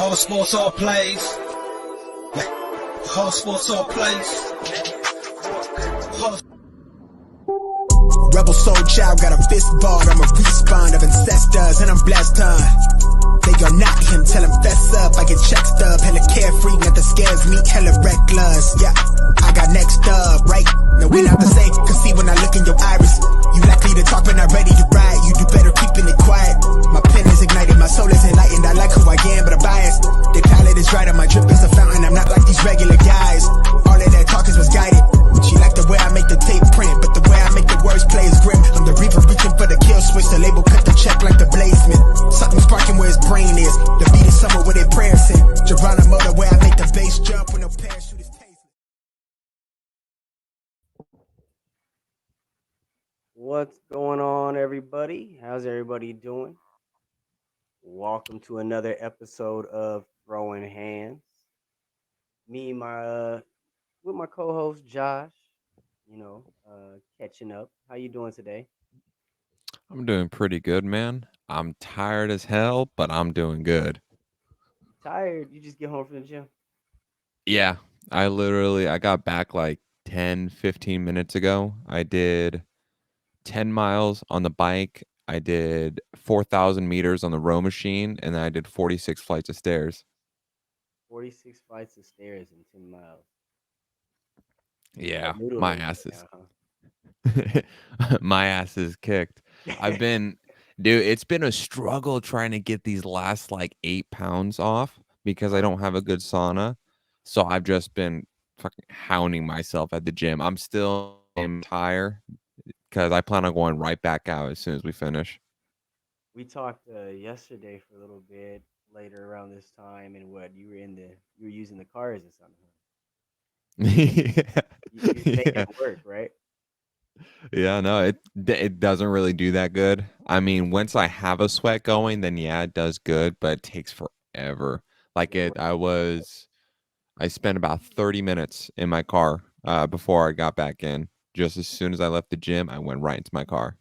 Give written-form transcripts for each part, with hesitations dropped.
Whole sports all plays. Whole sports all plays. Rebel soul child got a fist ball, I'm a respawn of ancestors, and I'm blessed, They gon' knock him, tell him fess up, I get check stub, hella carefree, nothing scares me, hella reckless, yeah, I got next up, right, now we not the same, cause see when I look in your iris, you likely to talk but not ready to ride, you do better keeping it quiet, my pen is ignited, my soul is enlightened, I like who I am, but I'm biased, the palette is right, and my drip is a fountain, I'm not like these regular guys, all of that talk is misguided, she like the way I make the tape print, but the way I make the words play is grim. I'm the reaper reaching for the kill switch, the label cut the check like the bladesman. Something sparking where his brain is. The beat is somewhere where they prayers in. Geronimo, the way I make the bass jump when no parachute is tasting. What's going on, everybody? How's everybody doing? Welcome to another episode of Throwing Hands. Me, with my co-host Josh. Catching up. How you doing today? I'm doing pretty good, man. I'm tired as hell, but I'm doing good. Tired? You just get home from the gym? Yeah, I got back like 10, 15 minutes ago. I did 10 miles on the bike. I did 4,000 meters on the row machine, and then I did 46 flights of stairs. 46 flights of stairs in 10 miles. Yeah, Noodling my right ass is now, huh? my ass is kicked. Dude, it's been a struggle trying to get these last like 8 pounds off because I don't have a good sauna. So I've just been fucking hounding myself at the gym. I'm still tired because I plan on going right back out as soon as we finish. We talked yesterday for a little bit later around this time, and what you were using the cars or something. Yeah. You're making Yeah. it work, right? Yeah, no, it doesn't really do that good. I mean, once I have a sweat going, then yeah, it does good, but it takes forever. Like I spent about 30 minutes in my car before I got back in. Just as soon as I left the gym, I went right into my car.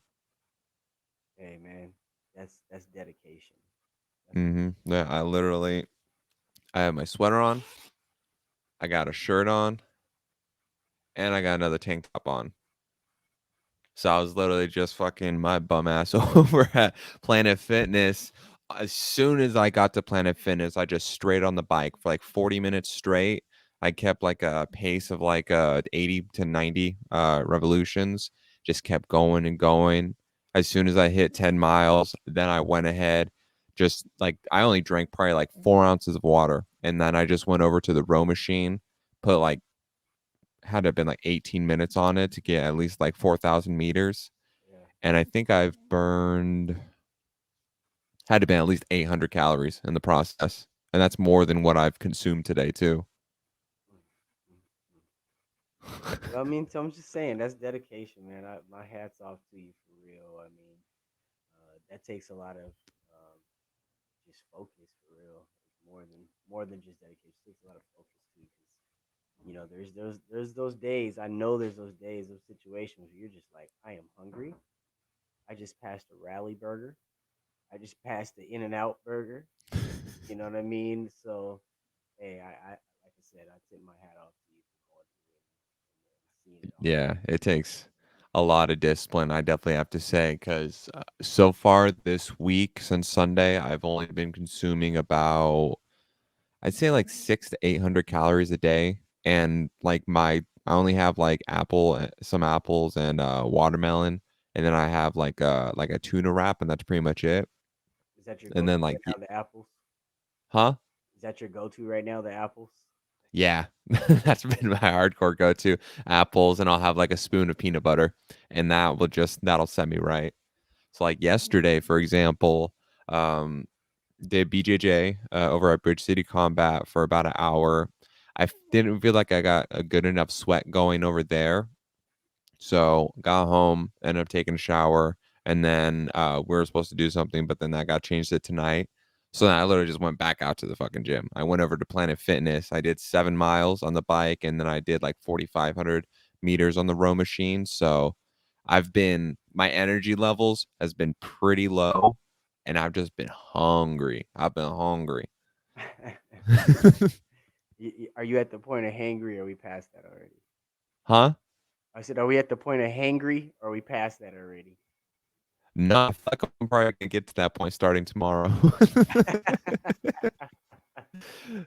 Hey man, that's dedication. Yeah, I have my sweater on, I got a shirt on, and I got another tank top on. So I was literally just fucking my bum ass over at Planet Fitness. As soon as I got to Planet Fitness, I just straight on the bike for like 40 minutes straight. I kept like a pace of like 80 to 90 revolutions. Just kept going and going. As soon as I hit 10 miles, then I went ahead. Just like I only drank probably like 4 ounces of water. And then I just went over to the row machine, put like had to have been like 18 minutes on it to get at least like 4,000 meters. Yeah. And I think I've burned, had to be at least 800 calories in the process. And that's more than what I've consumed today, too. I mean, so I'm just saying that's dedication, man. My hats off to you for real. I mean, that takes a lot of just focus for real. More than just dedication. It takes a lot of focus too, because there's those days. I know there's those days, those situations where you're just like, I am hungry. I just passed a Rally Burger. I just passed the In-N-Out Burger. You know what I mean? So, hey, I like I said, I tip my hat off to you for going through it and seeing it all. Yeah, it takes a lot of discipline, I definitely have to say, because so far this week, since Sunday, I've only been consuming about, I'd say like 600 to 800 calories a day. And like I only have like some apples and watermelon. And then I have like a tuna wrap, and that's pretty much it. Is that your And go-to then like, right now, the apples? huh? Is that your go-to right now, the apples? Yeah, that's been my hardcore go-to. Apples, and I'll have like a spoon of peanut butter, and that'll set me right. So like yesterday, for example, um, did BJJ over at Bridge City Combat for about an hour. Didn't feel like I got a good enough sweat going over there, so got home, ended up taking a shower, and then we were supposed to do something, but then that got changed to tonight. So then I literally just went back out to the fucking gym. I went over to Planet Fitness. I did 7 miles on the bike, and then I did like 4,500 meters on the row machine. So my energy levels has been pretty low, and I've just been hungry. I've been hungry. Are you at the point of hangry, or are we past that already? Huh? I said, are we at the point of hangry, or are we past that already? No, I feel like I'm probably gonna get to that point starting tomorrow.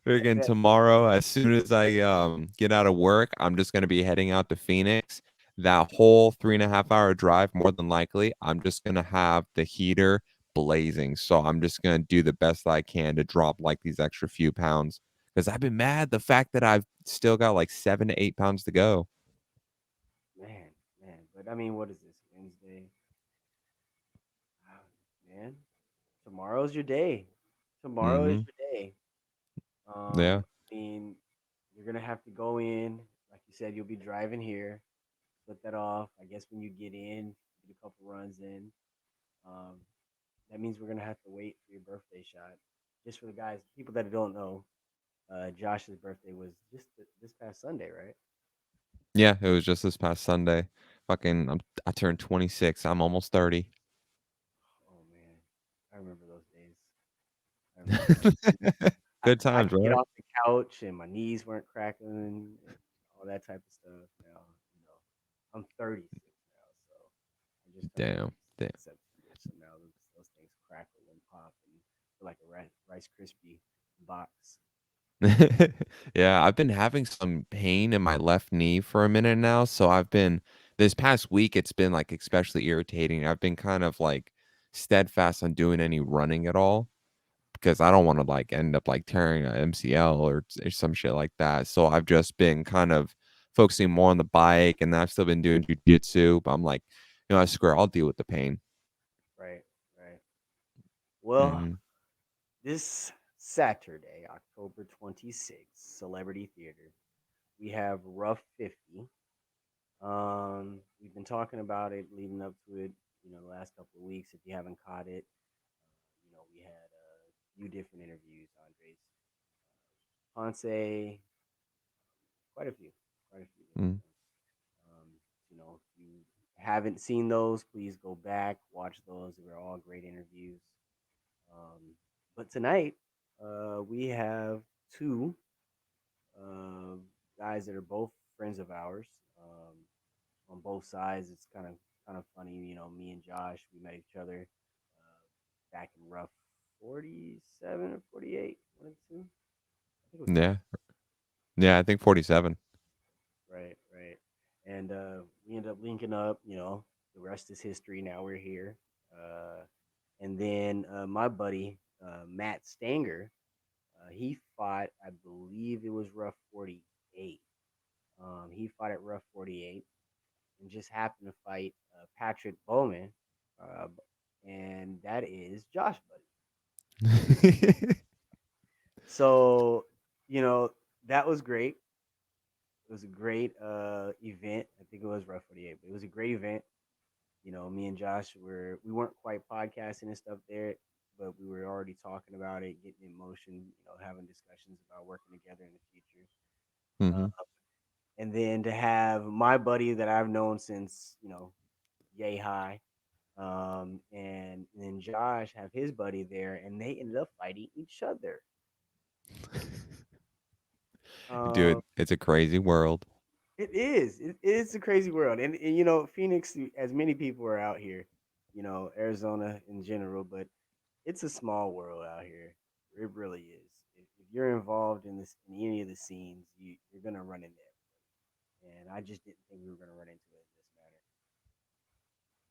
Again, That- tomorrow, as soon as I get out of work, I'm just gonna be heading out to Phoenix. That whole 3.5 hour drive, more than likely, I'm just gonna have the heater blazing. So I'm just gonna do the best I can to drop like these extra few pounds. Because I've been mad the fact that I've still got like 7 to 8 pounds to go. man, man. But I mean, what is this? Wednesday? Man, tomorrow's your day. Tomorrow is Mm-hmm. your day. Yeah. I mean, you're gonna have to go in, like you said, you'll be driving here. Split that off. I guess when you get in, get a couple runs in. Um, that means we're gonna have to wait for your birthday shot. Just for the guys, people that don't know, Josh's birthday was just this past Sunday, right? Yeah, it was just this past Sunday. Fucking, I turned 26. I'm almost 30. Oh man, I remember those days. I remember those. Good I times, could get right? off the couch and my knees weren't crackling and all that type of stuff. Now, I'm 36 now, so I just turned Damn. 36 Damn. in September. So now those things crackle and pop and feel like a Rice Krispie box. Yeah, I've been having some pain in my left knee for a minute now. So I've been this past week, it's been like especially irritating. I've been kind of like steadfast on doing any running at all because I don't want to like end up like tearing a MCL or some shit like that. So I've just been kind of focusing more on the bike and I've still been doing jujitsu, but I'm like, I swear I'll deal with the pain. Right, right. Well, Hmm. this Saturday, October 26th, Celebrity Theater, we have Rough 50. We've been talking about it leading up to it, the last couple of weeks. If you haven't caught it, we had a few different interviews. Andres Ponce, quite a few, quite a few Mm. different ones. If you haven't seen those, please go back, watch those. They were all great interviews. Um, but tonight, we have two uh, guys that are both friends of ours. On both sides, it's kind of funny. Me and Josh, we met each other back in rough 47 or 48, one of the two. I think it was Yeah. 47. Yeah, I think 47. Right, right. And we ended up linking up. The rest is history. Now we're here. And then my buddy Matt Stanger, he fought. I believe it was rough 48. He fought at rough 48 and just happened to fight Patrick Bowman, uh, and that is Josh Buddy. So you know that was great. It was a great event. I think it was rough 48, but it was a great event. Me and Josh we weren't quite podcasting and stuff there, but we were already talking about it, getting in motion, having discussions about working together in the future. Uh, Hmm. and then to have my buddy that I've known since yay high, and then Josh have his buddy there, and they ended up fighting each other. Um, Dude, it's a crazy world. it is. It is a crazy world, and Phoenix. As many people are out here, Arizona in general, but it's a small world out here. It really is. If you're involved in this in any of the scenes, you're gonna run into everybody. And I just didn't think we were gonna run into it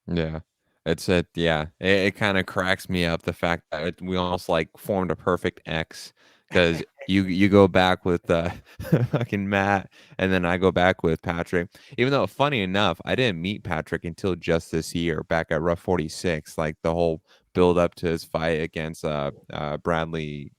in this Yeah. Yeah. It kind of cracks me up the fact that we almost like formed a perfect X because you go back with fucking Matt and then I go back with Patrick. Even though funny enough, I didn't meet Patrick until just this year back at Rough 46, like the whole build up to his fight against Bradley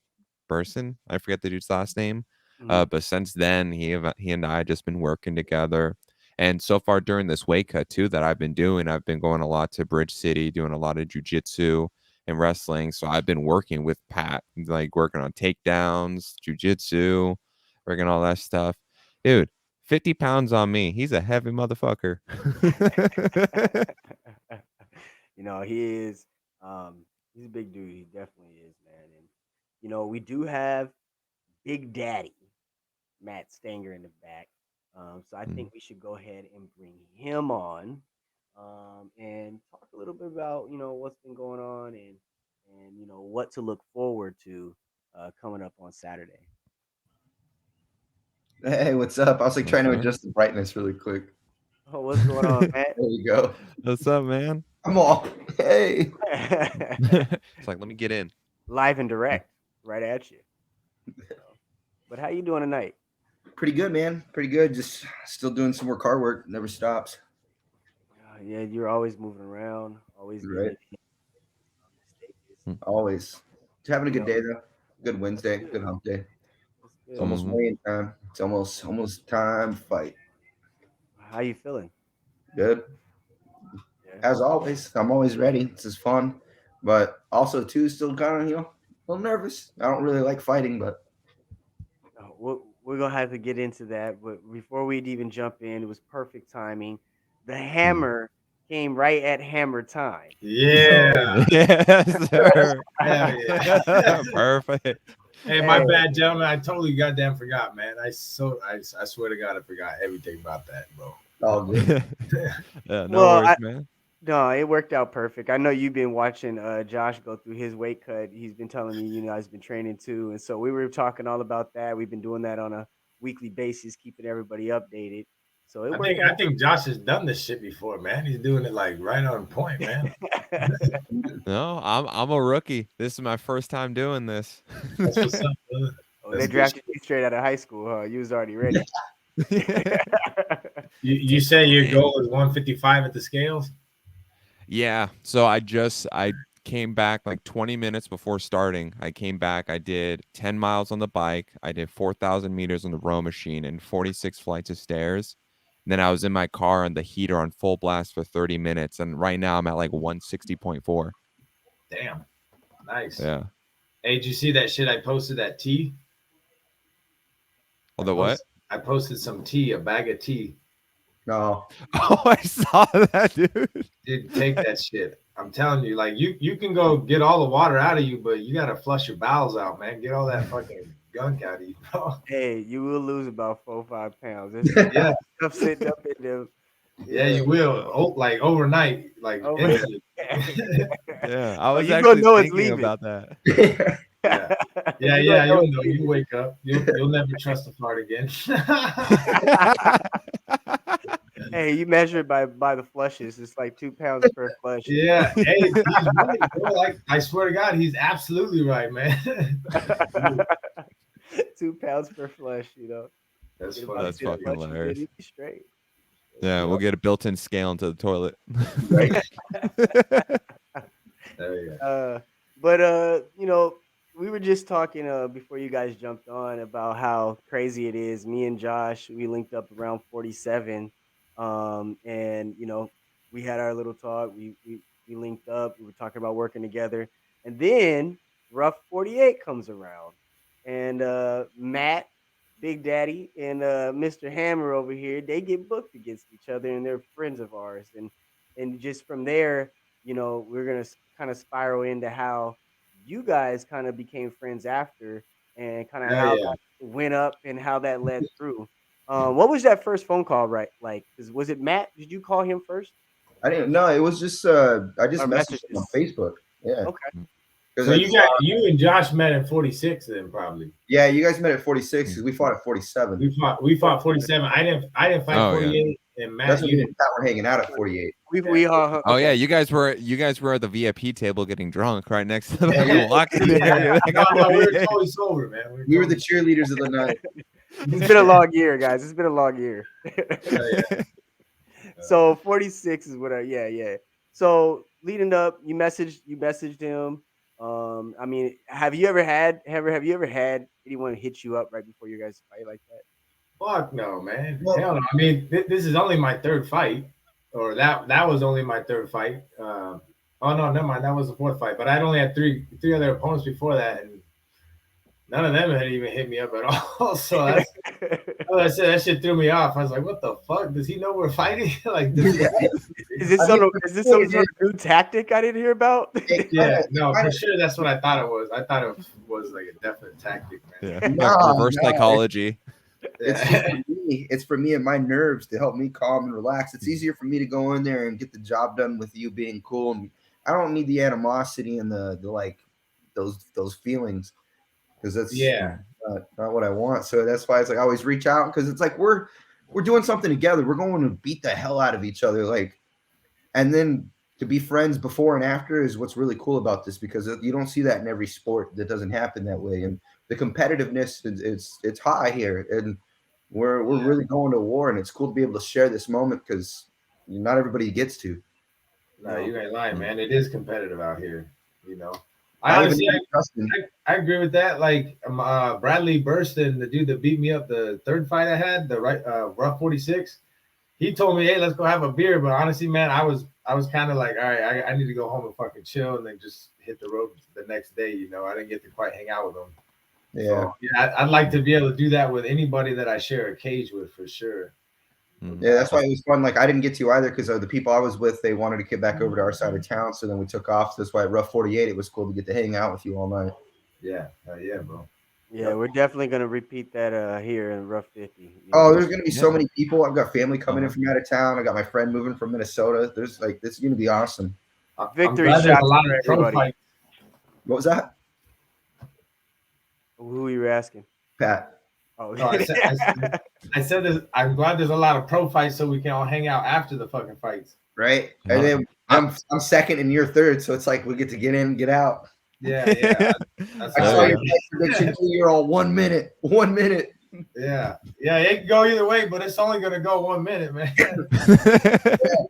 Person. I forget the dude's last name. matter. But since then, he and I just been working together. And so far during this weight cut too that I've been doing, I've been going a lot to Bridge City, doing a lot of jujitsu and wrestling. So I've been working with Pat, like working on takedowns, jujitsu, working all that stuff. Dude, 50 pounds on me. He's a heavy motherfucker. He is. He's a big dude. He definitely is, man. And we do have Big Daddy, Matt Stanger in the back. So I Mm. think we should go ahead and bring him on and talk a little bit about what's been going on and what to look forward to coming up on Saturday. Hey, what's up? I was like Yes, trying to sir. adjust the brightness really quick. Oh, what's going on, Matt? There you go. What's up, man? I'm all hey. It's like, let me get in. Live and direct, right at you. But how you doing tonight? Pretty good, man. Pretty good. Just still doing some more car work. Never stops. Yeah, you're always moving around, always getting Right. it in. Mm. Always. Just having a You good know, day though. Good Wednesday. good. Good hump day. That's It's good. almost Mhm. weighing time. It's almost time to fight. How you feeling? Good. Yeah. As always, I'm always ready. This is fun. But also too, still kind of, a little nervous. I don't really like fighting, but We're gonna have to get into that, but before we'd even jump in, it was perfect timing. The Mm. hammer came right at hammer time. Yeah. Yes, sir. Hell yeah. Perfect. Hey, my Hey. bad, gentlemen. I totally goddamn forgot, man. I swear to God, I forgot everything about that, bro. all good. Yeah, no Well, worries, man. no, it worked out perfect. I know you've been watching Josh go through his weight cut. He's been telling me, he's been training too, and so we were talking all about that. We've been doing that on a weekly basis, keeping everybody updated. So it I worked think out. I think Josh has done this shit before, man. He's doing it like right on point, man. No, I'm a rookie. This is my first time doing this. That's what's up, brother. Oh, That's they good drafted shit. you straight out of high school, huh? You was already ready. You say your goal is 155 at the scales? Yeah. So I came back like 20 minutes before starting. I came back. I did 10 miles on the bike. I did 4,000 meters on the row machine and 46 flights of stairs. And then I was in my car on the heater on full blast for 30 minutes. And right now I'm at like 160.4. Damn. Nice. Yeah. Hey, did you see that shit I posted, that tea? Oh, the what? I posted some tea, a bag of tea. No. Oh, I saw that, dude. Dude, take that shit. I'm telling you, like you can go get all the water out of you, but you gotta flush your bowels out, man. Get all that fucking gunk out of you, bro. Hey, you will lose about 4 or 5 pounds. There's Yeah, stuff sitting up in them. yeah, you will. Oh, like overnight, like Over. instantly. Yeah, I Oh, was you gonna actually know it's thinking leaving. about that. Yeah, yeah, You yeah. gonna know You'll it's know. You leaving. wake up. You'll never trust a fart again. Hey, you measure it by the flushes. It's like 2 pounds per flush. Yeah. Hey, he's right, bro. Like I swear to God, he's absolutely right, man. 2 pounds per flush. That's Get funny. about That's 10 fucking flushes, hilarious. you'll be straight. Yeah, we'll get a built-in scale into the toilet. Right. There you go. But we were just talking before you guys jumped on about how crazy it is. Me and Josh, we linked up around 47, and we had our little talk. We linked up. We were talking about working together, and then Rough 48 comes around, and Matt, Big Daddy, and Mr. Hammer over here, they get booked against each other, and they're friends of ours, and just from there, we're gonna kind of spiral into how you guys kind of became friends after, and kind of Hell how yeah. that went up and how that led through. What was that first phone call like? Was it Matt? Did you call him first I didn't know. It was just I just or messaged him on messages? Facebook. Yeah. Okay. Because So you and Josh met at 46 then probably. yeah, you guys met at 46 because we fought at 47. We fought 47. I didn't fight Oh, yeah. 48, and That's Matt, when you me and didn't. Pat were hanging out at 48. We Oh okay. yeah, you guys were at the VIP table getting drunk right next to the Yeah, fucking yeah. locker Yeah. area. No, we were totally sober, man. We were the cheerleaders of the night. It's been a long year, guys. It's been a long year. Yeah. So 46 is what yeah. So leading up, you messaged him. I mean, have you ever had anyone hit you up right before you guys fight like that? Fuck no, man. Well- Hell no. I mean, this is only my third fight, or that was only my third fight. Oh no, never mind. That was the fourth fight. But I'd only had three other opponents before that, and none of them had even hit me up at all. So that's, I said that shit threw me off. I was like, what the fuck? Does he know we're fighting? Like, does he, Is this some sort of new tactic I didn't hear about? yeah, no, for sure. That's what I thought it was. I thought it was like a definite tactic, man. Yeah. No, Reverse psychology. It's just for me. It's for me and my nerves to help me calm and relax. It's easier for me to go in there and get the job done with you being cool. And I don't need the animosity and the like those feelings because that's not what I want. So that's why it's like I always reach out because it's like we're doing something together. We're going to beat the hell out of each other, like, and then to be friends before and after is what's really cool about this because you don't see that in every sport. That doesn't happen that way, and the competitiveness it's high here, and we're really going to war, and it's cool to be able to share this moment because not everybody gets to. No, you ain't lying, man. It is competitive out here, you know. I agree with that. Like Bradley Burston, the dude that beat me up the third fight I had, the RUF 46, he told me, hey, let's go have a beer. But honestly, man, I was kind of like, all right, I need to go home and fucking chill and then just hit the road the next day. You know, I didn't get to quite hang out with him. Yeah. So, yeah, I'd like to be able to do that with anybody that I share a cage with for sure. Yeah, that's why it was fun. Like I didn't get to either because the people I was with, they wanted to get back over to our side of town. So then we took off. So that's why at RUF 48, it was cool to get to hang out with you all night. Yeah, yeah, bro. Yeah, we're definitely gonna repeat that here in RUF 50. Oh, there's gonna be so many people. I've got family coming in from out of town. I got my friend moving from Minnesota. There's like this is gonna be awesome. Victory shots a lot for of everybody. everybody. What was that? Who you asking? Pat. Oh, No, I said this. I'm glad there's a lot of pro fights so we can all hang out after the fucking fights. Right. And then I'm second and you're third, so it's like we get to get in and get out. Yeah. I saw your prediction. You're all 1 minute. 1 minute. Yeah. It can go either way, but it's only gonna go 1 minute, man. You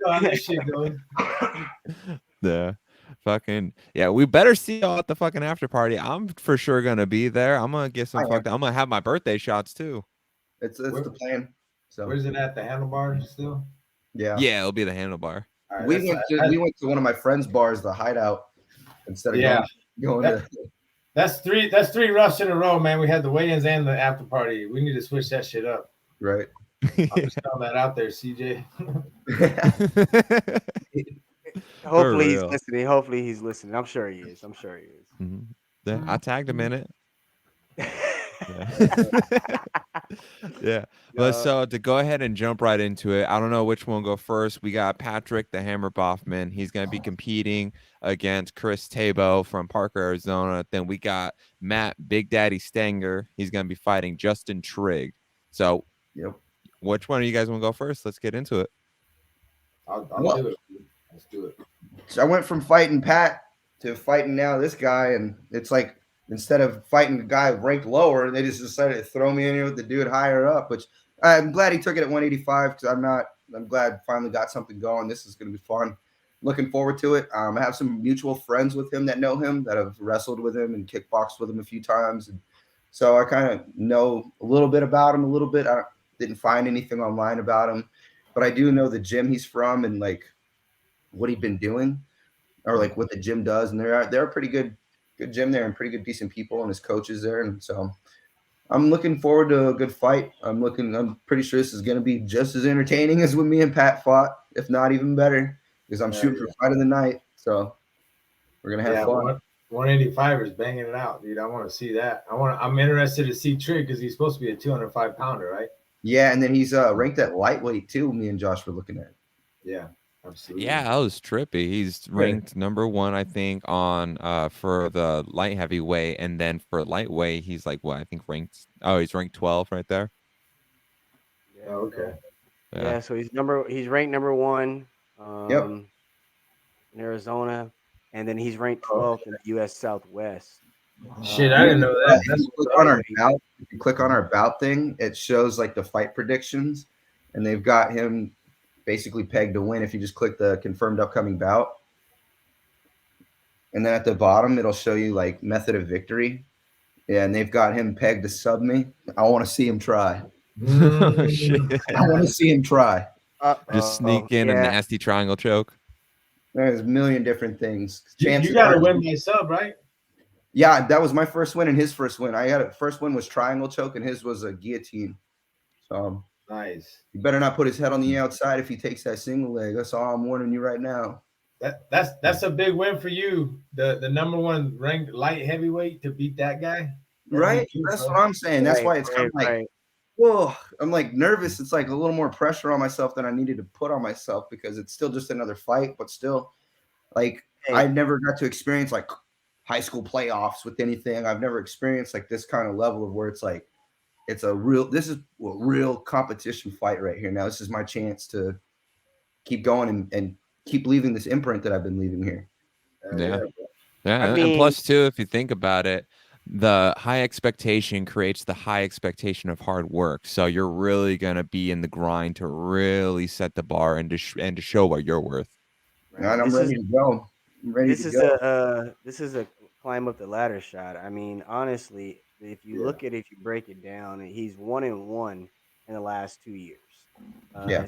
know how that shit goes. Yeah. Fucking yeah, we better see y'all at the fucking after party. I'm for sure gonna be there. I'm gonna get some I'm gonna have my birthday shots too. It's the plan. So where's it at? The Handlebar still? Yeah, it'll be the Handlebar. Right, we went to one of my friend's bars, the Hideout, instead of going to. That's three roughs in a row, man. We had the weigh-ins and the after party. We need to switch that shit up. Right. I'm just throwing that out there, CJ. Hopefully he's listening. Hopefully he's listening. I'm sure he is. Mm-hmm. Yeah, I tagged him in it. Yeah. But so to go ahead and jump right into it, I don't know which one will go first. We got Patrick the Hammer Baughman. He's going to be competing against Chris Tahbo from Parker, Arizona. Then we got Matt Big Daddy Stanger. He's going to be fighting Justin Trigg. So which one of you guys want to go first? Let's get into it. I'll do it. Let's do it. So I went from fighting Pat to fighting now this guy, and it's like instead of fighting the guy ranked lower, they just decided to throw me in here with the dude higher up, which I'm glad he took it at 185 because I'm glad finally got something going. This is going to be fun. Looking forward to it. I have some mutual friends with him that know him that have wrestled with him and kickboxed with him a few times. And so I kind of know a little bit about him a little bit. I didn't find anything online about him, but I do know the gym he's from and like what he'd been doing or like what the gym does. And they're a pretty good gym there and pretty good, decent people and his coaches there. And so I'm looking forward to a good fight. I'm pretty sure this is going to be just as entertaining as when me and Pat fought, if not even better, because I'm shooting for fight of the night. So we're going to have fun. 185ers banging it out, dude. I want to see that. I'm interested to see Trigg because he's supposed to be a 205 pounder, right? Yeah. And then he's ranked at lightweight too. Me and Josh were looking at. Yeah. Absolutely. Yeah, that was trippy. He's ranked number 1, I think, on for the light heavyweight, and then for lightweight, he's like what I think ranked. Oh, he's ranked 12 right there. Yeah. Okay. Yeah. So he's ranked number 1. In Arizona, and then he's ranked 12th in the U.S. Southwest. Shit, I didn't know that. If you click on our bout thing, it shows like the fight predictions, and they've got him basically pegged to win if you just click the confirmed upcoming bout. And then at the bottom, it'll show you like method of victory. Yeah, and they've got him pegged to sub me. I want to see him try. Oh, shit. I want to see him try. Just sneak in a nasty triangle choke. There's a million different things. You got to win my sub, right? Yeah, that was my first win and his first win. I had a first win was triangle choke and his was a guillotine. So Nice. you better not put his head on the outside if he takes that single leg. That's all I'm warning you right now. That's a big win for you. The #1 ranked light heavyweight to beat that guy. Right? That's what I'm saying. That's why it's kind of like, whoa, I'm like nervous. It's like a little more pressure on myself than I needed to put on myself because it's still just another fight, but still, like, I never got to experience like high school playoffs with anything. I've never experienced like this kind of level of where it's like, this is a real competition fight right here. Now, this is my chance to keep going and keep leaving this imprint that I've been leaving here. Yeah. And plus too, if you think about it, the high expectation creates the high expectation of hard work. So you're really going to be in the grind to really set the bar and to show what you're worth. Right. And I'm ready to go. This is a climb up the ladder shot. I mean, honestly, if you if you break it down, he's 1-1 in the last 2 years.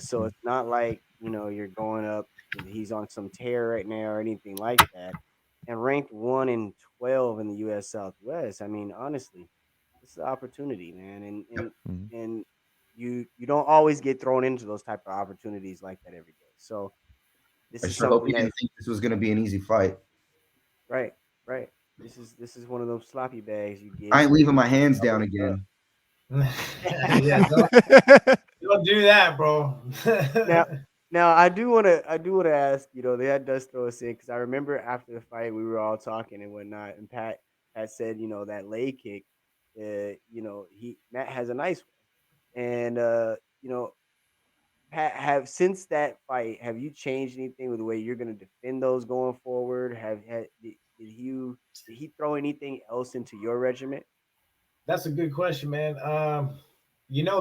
So it's not like, you're going up, he's on some tear right now or anything like that. And ranked 1-12 in the U.S. Southwest. I mean, honestly, this is an opportunity, man, and you don't always get thrown into those type of opportunities like that every day. So this I is sure hope something you didn't think this was going to be an easy fight. Right. This is one of those sloppy bags you get. I ain't leaving my hands down again. Yeah, don't do that, bro. Now I do want to ask. That does throw us in because I remember after the fight we were all talking and whatnot, and Pat had said, that leg kick, Matt has a nice one, and Pat, since that fight, have you changed anything with the way you're going to defend those going forward? Did he throw anything else into your regiment? That's a good question, man.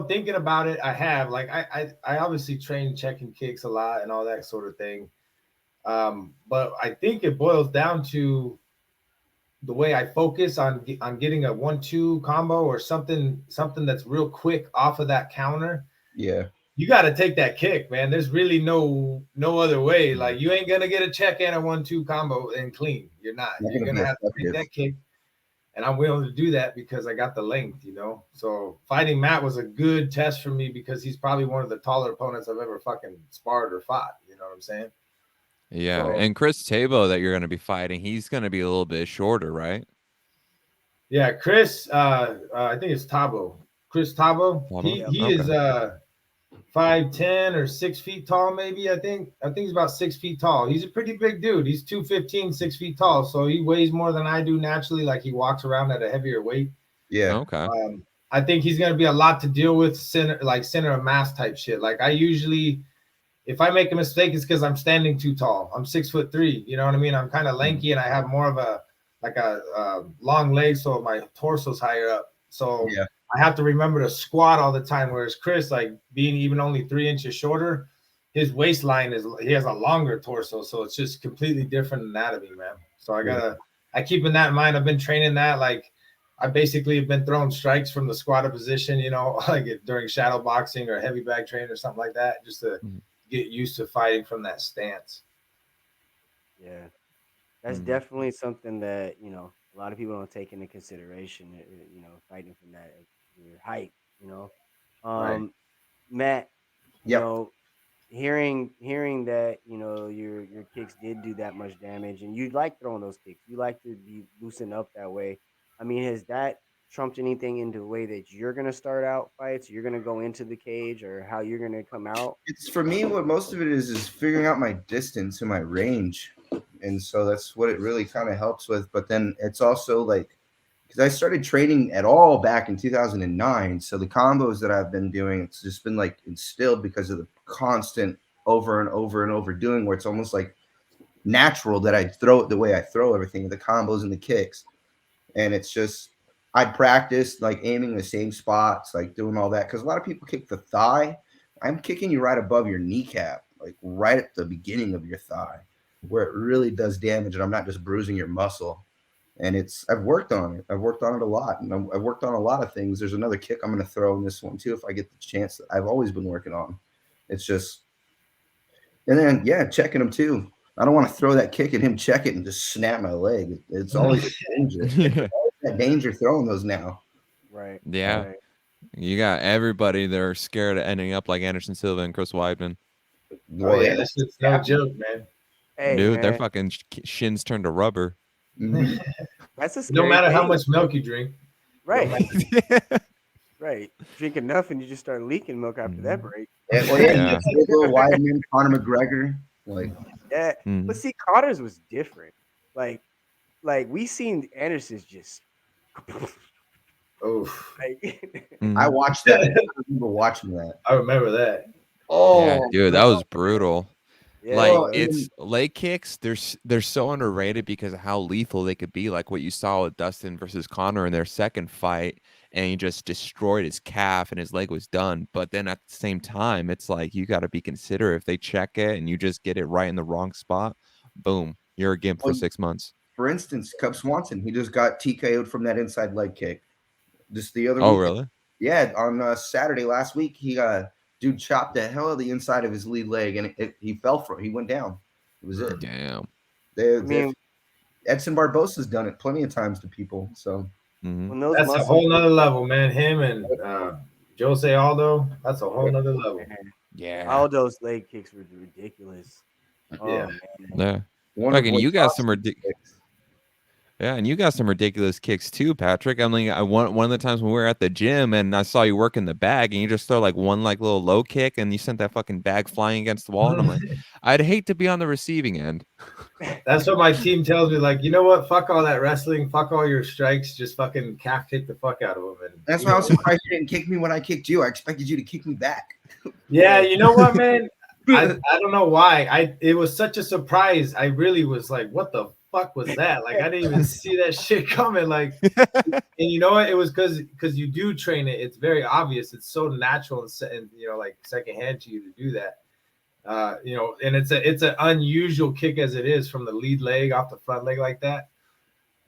Thinking about it, I have I obviously train checking kicks a lot and all that sort of thing. But I think it boils down to the way I focus on getting a 1-2 combo or something that's real quick off of that counter. Yeah. You got to take that kick, man. There's really no other way. Like, you ain't gonna get a check and a 1-2 combo and clean. You're not. You're gonna have to take that kick. And I'm willing to do that because I got the length, So fighting Matt was a good test for me because he's probably one of the taller opponents I've ever fucking sparred or fought. You know what I'm saying? Yeah. So, and Chris Tahbo that you're going to be fighting, he's going to be a little bit shorter, right? Yeah, Chris. I think it's Tahbo. Chris Tahbo. He is 5'10" or 6 feet tall, maybe. I think he's about 6 feet tall. He's a pretty big dude. He's 215, 6 feet tall. So he weighs more than I do naturally. Like, he walks around at a heavier weight. Yeah. Okay. I think he's gonna be a lot to deal with, center of mass type shit. Like, I usually, if I make a mistake, it's because I'm standing too tall. I'm 6'3". You know what I mean? I'm kind of lanky and I have more of a long leg, so my torso's higher up. So yeah. I have to remember to squat all the time. Whereas Chris, like, being even only 3 inches shorter, his waistline he has a longer torso. So it's just completely different anatomy, man. So I keep in that in mind. I've been training that. Like, I basically have been throwing strikes from the squatted position, like during shadow boxing or heavy bag training or something like that, just to get used to fighting from that stance. Yeah. That's definitely something that, a lot of people don't take into consideration, fighting from that your height, Right. Matt, hearing that, your kicks did do that much damage and you like throwing those kicks, you like to be loosened up that way. I mean, has that trumped anything into the way that you're going to start out fights? You're going to go into the cage or how you're going to come out? It's, for me, what most of it is figuring out my distance and my range. And so that's what it really kind of helps with. But then it's also like, because I started training at all back in 2009. So the combos that I've been doing, it's just been like instilled because of the constant over and over and over doing, where it's almost like natural that I throw it the way I throw everything, the combos and the kicks. And it's just, I practice like aiming the same spots, like doing all that. Because a lot of people kick the thigh. I'm kicking you right above your kneecap, like right at the beginning of your thigh, where it really does damage. And I'm not just bruising your muscle. And I've worked on it. I've worked on it a lot. And I've worked on a lot of things. There's another kick I'm going to throw in this one too, if I get the chance, that I've always been working on. It's just, and then, checking them too. I don't want to throw that kick and him check it and just snap my leg. It's always danger. Yeah. That danger throwing those now. Right. Yeah. Right. You got everybody that are scared of ending up like Anderson Silva and Chris Weidman. Oh yeah, this is no joke, man. Hey, Dude, man, their fucking shins turned to rubber. Mhm. that's a No scary matter how thing. much milk you drink. Right. Right. Drink enough and you just start leaking milk after that break. Yeah, well, Yeah. Silva, Weidman, Conor McGregor, like Yeah. Mhm. But see, Connor's was different. Like we seen Anderson's just Oof. like Mhm. I watched that. I remember watching that. I remember that. Oh, Yeah, dude, that was brutal. yeah, Like Well, it's leg kicks. They're so underrated because of how lethal they could be. Like what you saw with Dustin versus Connor in their second fight, and he just destroyed his calf and his leg was done. But then at the same time, it's like you got to be considerate. If they check it and you just get it right in the wrong spot, boom, you're a gimp for Well, 6 months. for instance, Cub Swanson, he just got TKO'd from that inside leg kick. Just the other Oh, week. really? Yeah, on Saturday last week, he dude chopped the hell out of the inside of his lead leg, and he fell for it. He went down. It was it. Damn. I mean, Edson Barbosa's done it plenty of times to people. So Mhm. when those That's a muscles whole nother level, man. Him and Jose Aldo, that's a whole nother level. Yeah. Aldo's leg kicks were ridiculous. Oh, Yeah. man. Yeah. Wonder Fucking Boy you got Sauce some Yeah, and you got some ridiculous kicks too, Patrick. I mean, one of the times when we were at the gym and I saw you working the bag and you just throw like one like little low kick and you sent that fucking bag flying against the wall. And I'm like, I'd hate to be on the receiving end. That's what my team tells me. Like, you know what? Fuck all that wrestling. Fuck all your strikes. Just fucking calf kick the fuck out of them. And, That's why I was surprised you didn't kick me when I kicked you. I expected you to kick me back. Yeah, you know what, man? I don't know why. It was such a surprise. I really was like, what the fuck was that? Like, I didn't even see that shit coming. Like, and you know what? It was because you do train it. It's very obvious. It's so natural and you know, like secondhand to you to do that. You know, and it's an unusual kick as it is from the lead leg off the front leg like that.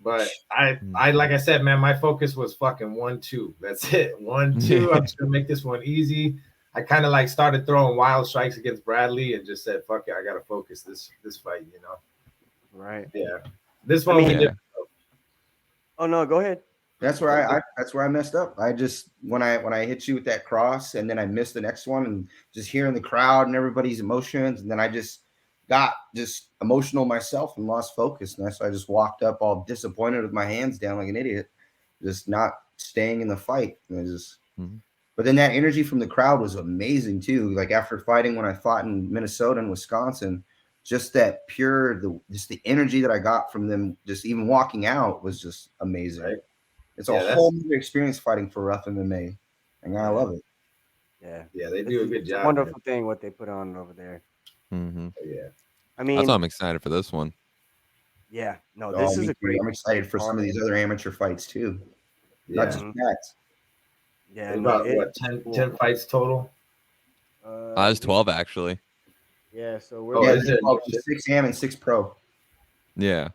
But I like I said, man, my focus was fucking 1-2. That's it. 1-2. I'm just gonna make this one easy. I kind of like started throwing wild strikes against Bradley and just said, fuck it, I gotta focus this fight, you know. Right. Yeah. This one we did. Oh no, go ahead. That's where that's where I messed up. I just when I hit you with that cross and then I missed the next one and just hearing the crowd and everybody's emotions and then I just got just emotional myself and lost focus. And that's why I just walked up all disappointed with my hands down like an idiot, just not staying in the fight. And I just But then that energy from the crowd was amazing too. Like after fighting when I fought in Minnesota and Wisconsin, just that just the energy that I got from them, just even walking out was just amazing. Right? It's a whole new experience fighting for RUF MMA, and I love it. Yeah, they do a good job. Wonderful thing what they put on over there. Yeah, I mean, that's why I'm excited for this one. Yeah, no, this is a great. I'm excited for some of these other amateur fights too, not just that. Yeah, about what 10 fights total. I was 12 actually. Yeah, so we're 6 am and 6 pro. Yeah,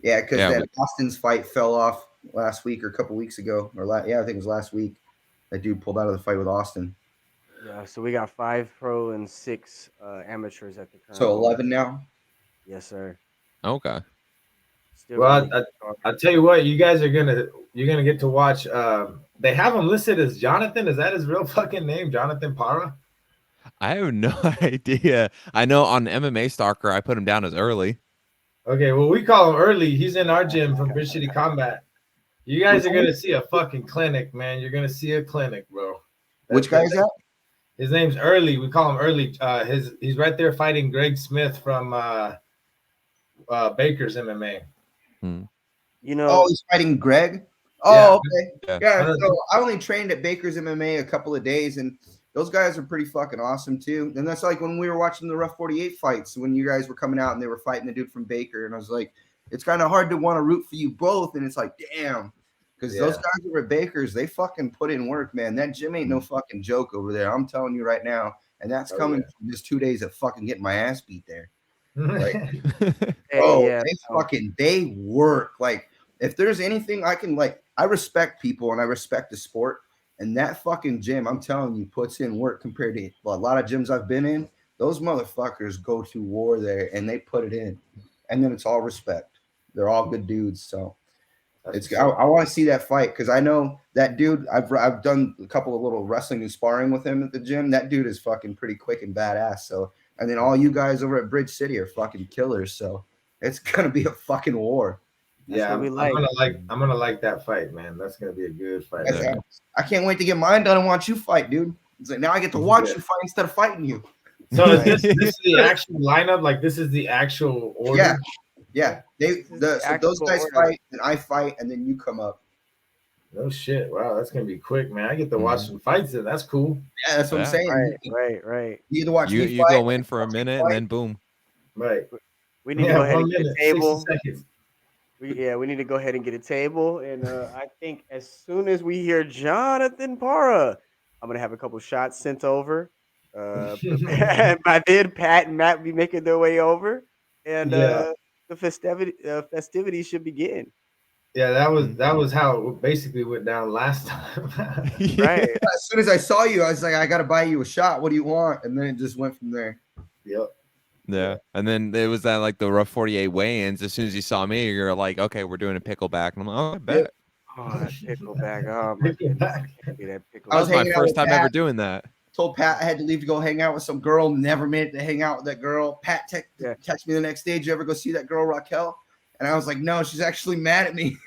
because that Austin's fight fell off last week or a couple weeks ago, or I think it was last week. That dude pulled out of the fight with Austin. Yeah, so we got 5 pro and 6 amateurs at the current. So 11 now. Yes, sir. Okay. Well, I tell you what, you guys you're gonna get to watch. They have him listed as Jonathan. Is that his real fucking name, Jonathan Parra? I have no idea. I know on MMA Stalker, I put him down as early. Okay, well, we call him Early. He's in our gym from Bridge City Combat. You guys are gonna see a fucking clinic, man. You're gonna see a clinic, bro. Which guy is that? His name's Early. We call him Early. He's right there fighting Greg Smith from Baker's MMA. You know, oh, he's fighting Greg. Oh, okay. Yeah. So I only trained at Baker's MMA a couple of days, and those guys are pretty fucking awesome too. And that's like when we were watching the RUF 48 fights when you guys were coming out and they were fighting the dude from Baker, and I was like, it's kind of hard to want to root for you both, and it's like, damn, because those guys over at Baker's, they fucking put in work, man. That gym ain't no fucking joke over there. I'm telling you right now, and that's coming from just 2 days of fucking getting my ass beat there. Like, they work. Like, if there's anything I can, like, I respect people and I respect the sport, and that fucking gym, I'm telling you, puts in work compared to a lot of gyms I've been in. those motherfuckers go to war there and they put it in, and then it's all respect. They're all good dudes. So I want to see that fight because I know that dude. I've done a couple of little wrestling and sparring with him at the gym. That dude is fucking pretty quick and badass. So, and then all you guys over at Bridge City are fucking killers. So it's gonna be a fucking war. Yeah, I'm gonna like that fight, man. That's gonna be a good fight. I can't wait to get mine done and watch you fight, dude. It's like now I get to watch you fight instead of fighting you. So is this is the actual lineup? Like this is the actual order? Yeah. Those guys fight, and I fight, and then you come up. No shit. Wow, that's gonna be quick, man. I get to watch some fights then. That's cool. Yeah, that's what I'm saying. Right. You get to watch you fight, go in for a minute and then boom. Right. We need to go ahead and get a table. 60 seconds. We need to go ahead and get a table. And I think as soon as we hear Jonathan Parra, I'm going to have a couple shots sent over. By then, Pat and Matt will be making their way over. And the festivities should begin. Yeah, that was how it basically went down last time. Right. As soon as I saw you, I was like, I got to buy you a shot. What do you want? And then it just went from there. Yep. Yeah, and then it was that like the RUF 48 weigh-ins. As soon as you saw me, you're like, okay, we're doing a pickleback. And I'm like, oh, I bet. Oh, that pickleback. Oh, my goodness. That was my first time ever doing that. Told Pat I had to leave to go hang out with some girl. Never made it to hang out with that girl. Pat texted me the next day. Did you ever go see that girl, Raquel? And I was like, no, she's actually mad at me.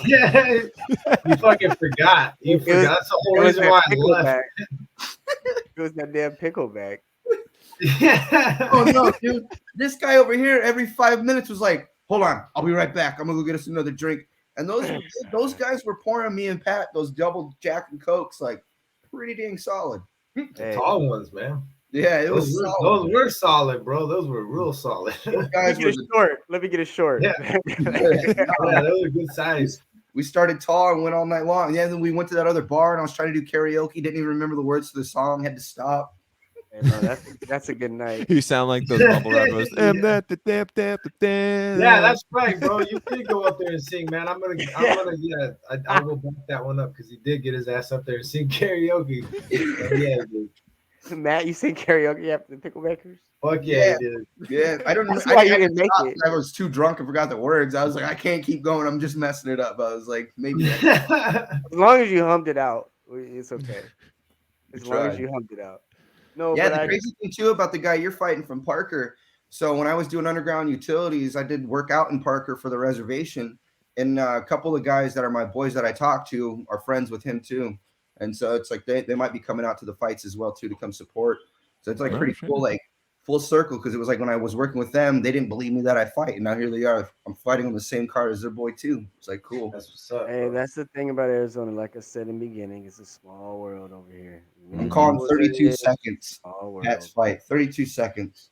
Yeah, you fucking forgot. You forgot. That's the whole reason why I left. It was that damn pickleback. Yeah. Oh no, dude! This guy over here every 5 minutes was like, "Hold on, I'll be right back. I'm gonna go get us another drink." And those guys were pouring me and Pat those double Jack and Cokes like pretty dang solid. The tall ones, man. Yeah, those were solid, bro. Those were real solid. Those guys Let me get a short. Yeah, yeah, those were good size. We started tall and went all night long. Yeah, then we went to that other bar and I was trying to do karaoke. Didn't even remember the words to the song. Had to stop. Hey, bro, that's a good night. You sound like those bubble rappers. Yeah, that's right, bro. You did go up there and sing, man. I will back that one up because he did get his ass up there and sing karaoke. Yeah, dude. Matt, you sing karaoke after the picklebackers? Fuck yeah, dude. Yeah, I don't know. I didn't make it. I was too drunk and forgot the words. I was like, I can't keep going. I'm just messing it up. I was like, maybe. As long as you hummed it out, it's okay. As long as you hummed it out. No, yeah, the crazy thing too about the guy you're fighting from Parker. So when I was doing underground utilities, I did work out in Parker for the reservation, and a couple of guys that are my boys that I talk to are friends with him too. And so it's like they might be coming out to the fights as well too to come support. So it's like pretty cool, like full circle, because it was like when I was working with them, they didn't believe me that I fight, and now here they are. I'm fighting on the same card as their boy too. It's like cool. That's what's up. Hey, that's the thing about Arizona. Like I said in the beginning, it's a small world over here. I'm calling 32 seconds. That's fight 32 seconds.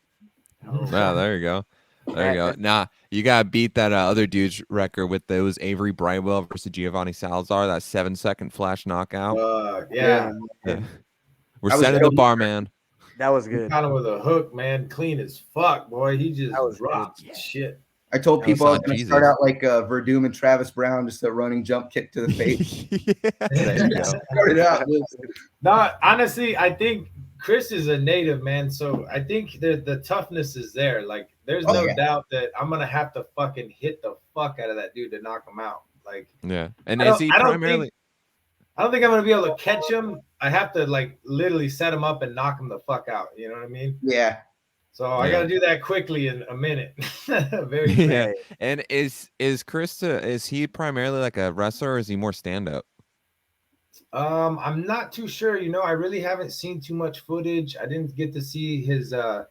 Wow, there you go. There you go. Now you gotta beat that other dude's record with those Avery Brightwell versus Giovanni Salazar. That 7-second flash knockout. Yeah. We're setting the bar, man. That was good. Kind of with a hook, man. Clean as fuck, boy. He just dropped shit. I told people I was going to start out like Verdum and Travis Brown, just a running jump kick to the face. No, honestly, I think Chris is a native, man. So I think the toughness is there. Like, there's no doubt that I'm going to have to fucking hit the fuck out of that dude to knock him out. Like, yeah. And is he primarily... I don't think I'm going to be able to catch him. I have to, like, literally set him up and knock him the fuck out. You know what I mean? Yeah. So I got to do that quickly in a minute. Very quick. Yeah. And is Chris, is he primarily like a wrestler, or is he more stand-up? I'm not too sure. You know, I really haven't seen too much footage. I didn't get to see his the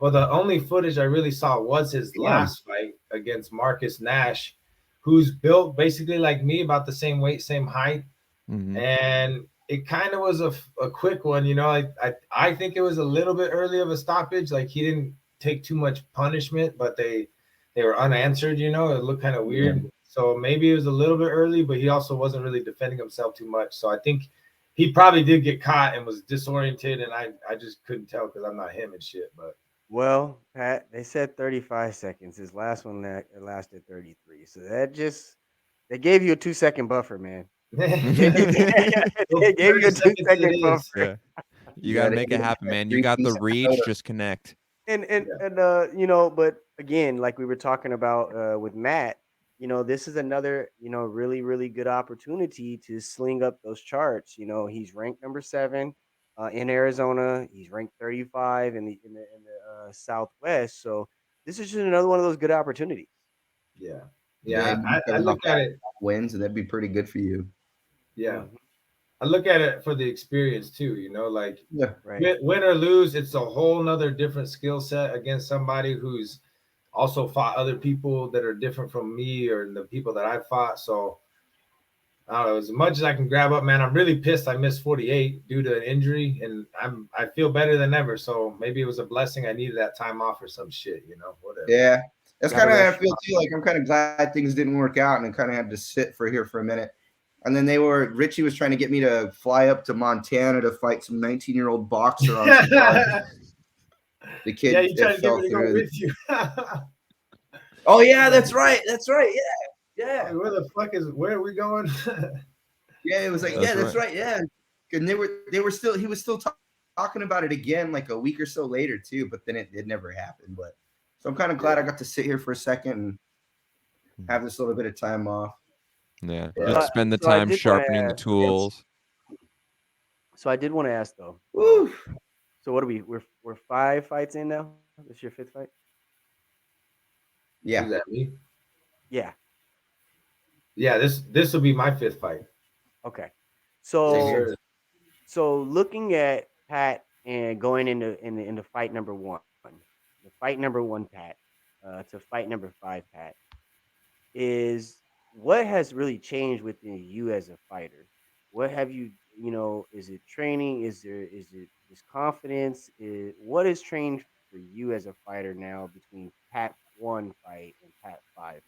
only footage I really saw was his last fight against Marcus Nash, who's built basically like me, about the same weight, same height. Mm-hmm. And it kind of was a quick one, you know. I think it was a little bit early of a stoppage. Like, he didn't take too much punishment, but they were unanswered, you know. It looked kind of weird. Yeah. So maybe it was a little bit early, but he also wasn't really defending himself too much. So I think he probably did get caught and was disoriented, and I just couldn't tell because I'm not him and shit. But well, Pat, they said 35 seconds. His last one lasted 33. So they gave you a 2-second buffer, man. They gave you a 2-second buffer. You got to make it happen, man. You got the reach. Just connect. And but again, like we were talking about with Matt, this is another, really, really good opportunity to sling up those charts. He's ranked number 7 in Arizona. He's ranked 35 in the Southwest. So this is just another one of those good opportunities. Yeah. I look at it wins, and that'd be pretty good for you. Yeah. I look at it for the experience too, like right. Win or lose, it's a whole nother different skill set against somebody who's also fought other people that are different from me or the people that I fought. So I don't know, as much as I can grab up, man, I'm really pissed I missed 48 due to an injury, and I feel better than ever. So maybe it was a blessing. I needed that time off or some shit, whatever. Yeah. That's kind of how I feel too. Like, I'm kind of glad things didn't work out and kind of had to sit for a minute. And then Richie was trying to get me to fly up to Montana to fight some 19-year-old boxer on some card. The kid you tried to get me to go with you. Oh yeah, that's right. Yeah. Where are we going? Yeah, it was like, that's right. Yeah. And he was still talking about it again like a week or so later too, but then it never happened. But so I'm kind of glad I got to sit here for a second and have this little bit of time off. Yeah. Just spend the time sharpening the tools. So I did want to ask though. So what are we? We're 5 fights in now. This is your 5th fight. Yeah. Is that me? Yeah. Yeah. This will be my 5th fight. Okay. So looking at Pat and going into fight number 1, the fight number 1 Pat, to fight number 5 Pat, is what has really changed within you as a fighter? What have you, is it training? Is it just confidence? What has changed for you as a fighter now between Pat 1 fight and Pat 5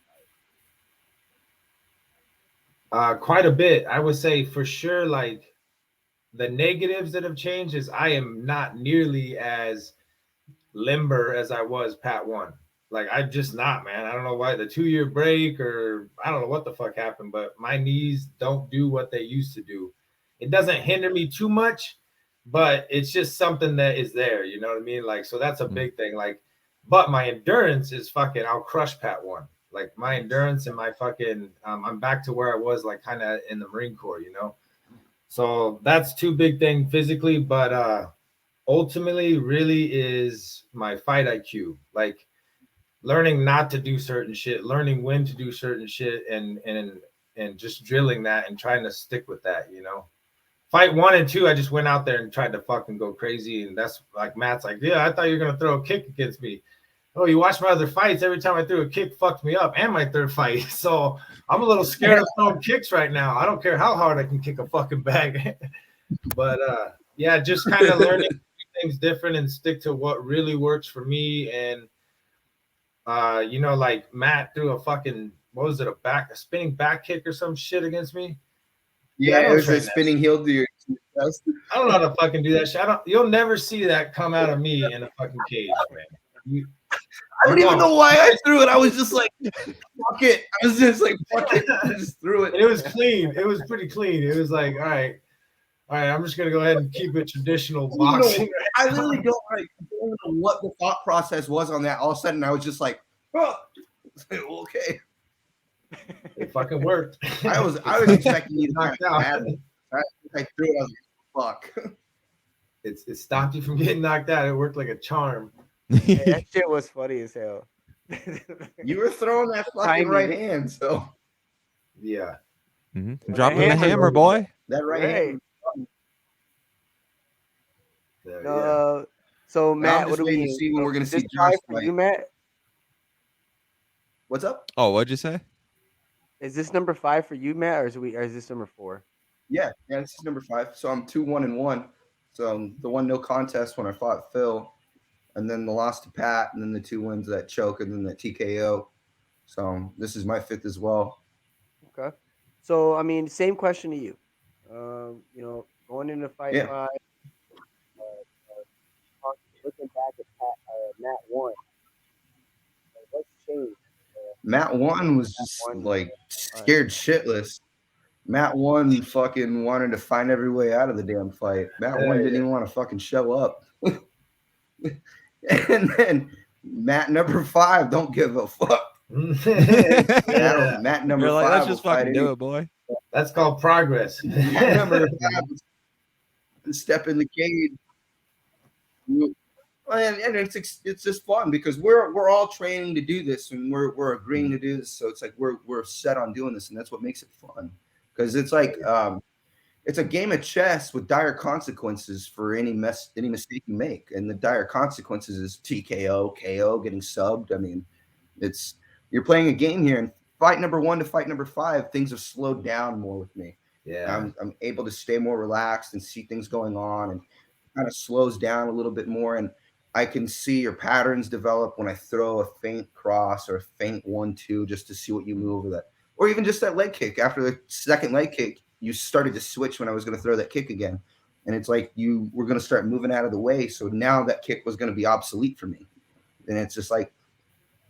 fight? Quite a bit. I would say for sure, like the negatives that have changed is I am not nearly as limber as I was Pat 1. Like, I'm just not, man. I don't know why, the 2-year break, or I don't know what the fuck happened, but my knees don't do what they used to do. It doesn't hinder me too much, but it's just something that is there. You know what I mean? Like, so that's a big thing. Like, but my endurance is fucking, I'll crush Pat 1. Like, my endurance and my fucking, I'm back to where I was, like, kind of in the Marine Corps, So that's 2 big things physically, but ultimately really is my fight IQ. Like, learning not to do certain shit, learning when to do certain shit, and just drilling that and trying to stick with that, Fight 1 and 2, I just went out there and tried to fucking go crazy. And that's like, Matt's like, yeah, I thought you were going to throw a kick against me. Oh, you watch my other fights. Every time I threw a kick, fucked me up, and my 3rd fight. So I'm a little scared of throwing kicks right now. I don't care how hard I can kick a fucking bag. But yeah, just kind of learning to do things different and stick to what really works for me. And like Matt threw a fucking, what was it, a spinning back kick or some shit against me? Yeah, it was a spinning heel to your chest. I don't know how to fucking do that shit. You'll never see that come out of me in a fucking cage, man. I don't even know why I threw it. I was just like, fuck it. I was just like, fuck it. I just threw it. And it was clean. It was pretty clean. It was like, all right, I'm just gonna go ahead and keep it traditional boxing. I literally don't know what the thought process was on that. All of a sudden, I was just like, oh, okay. It fucking worked. I was expecting you to knock out. I threw it. I was like, fuck. It stopped you from getting knocked out. It worked like a charm. Yeah, that shit was funny as hell. You were throwing that fucking right hand, so yeah. Mm-hmm. Dropping the hammer, boy. That right hand. So Matt, what do we see when we're gonna see Josh for you, Matt? What's up? Oh, what'd you say? Is this number 5 for you, Matt, or is this number 4? Yeah, this is number 5. So I'm 2-1-1. So the one no contest when I fought Phil, and then the loss to Pat, and then the 2 wins, that choke, and then the TKO. So this is my 5th as well. Okay. So I mean, same question to you. Going into fight 5, looking back at Matt 1, what's changed? Matt 1 was just like scared shitless. Matt 1 fucking wanted to find every way out of the damn fight. Matt 1 didn't even want to fucking show up. And then Matt number 5 don't give a fuck. Yeah. Matt number You're like, 5 let's just will fight fucking do it, boy. That's called progress. Matt number 5 will step in the cage. And it's just fun because we're all training to do this, and we're agreeing to do this. So it's like we're set on doing this, and that's what makes it fun. Because it's like it's a game of chess with dire consequences for any mistake you make, and the dire consequences is TKO, KO, getting subbed. I mean, you're playing a game here, and fight number 1 to fight number 5, things have slowed down more with me. Yeah, I'm able to stay more relaxed and see things going on, and kind of slows down a little bit more, and I can see your patterns develop when I throw a feint cross or a feint 1-2 just to see what you move with that, or even just that leg kick. After the second leg kick, you started to switch when I was going to throw that kick again, and it's like you were going to start moving out of the way. So now that kick was going to be obsolete for me, and it's just like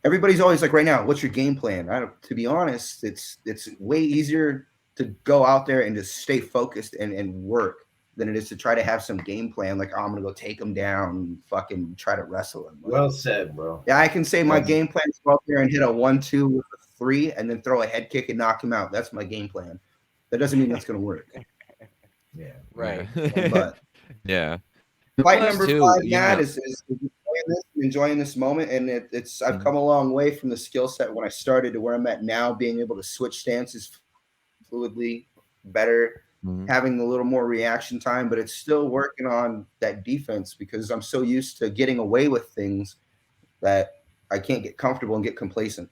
everybody's always like, right now, what's your game plan? To be honest, it's way easier to go out there and just stay focused and work than it is to try to have some game plan. Like, oh, I'm going to go take him down and fucking try to wrestle him. well said, bro. Yeah, I can say my game plan is go out there and hit a 1-2 with a 3 and then throw a head kick and knock him out. That's my game plan. That doesn't mean that's going to work. Yeah, Right. But yeah. fight Plus, number too, 5, you Matt, know- is enjoying this moment, and it's I've come a long way from the skill set when I started to where I'm at now, being able to switch stances fluidly, better, having a little more reaction time, but it's still working on that defense because I'm so used to getting away with things that I can't get comfortable and get complacent.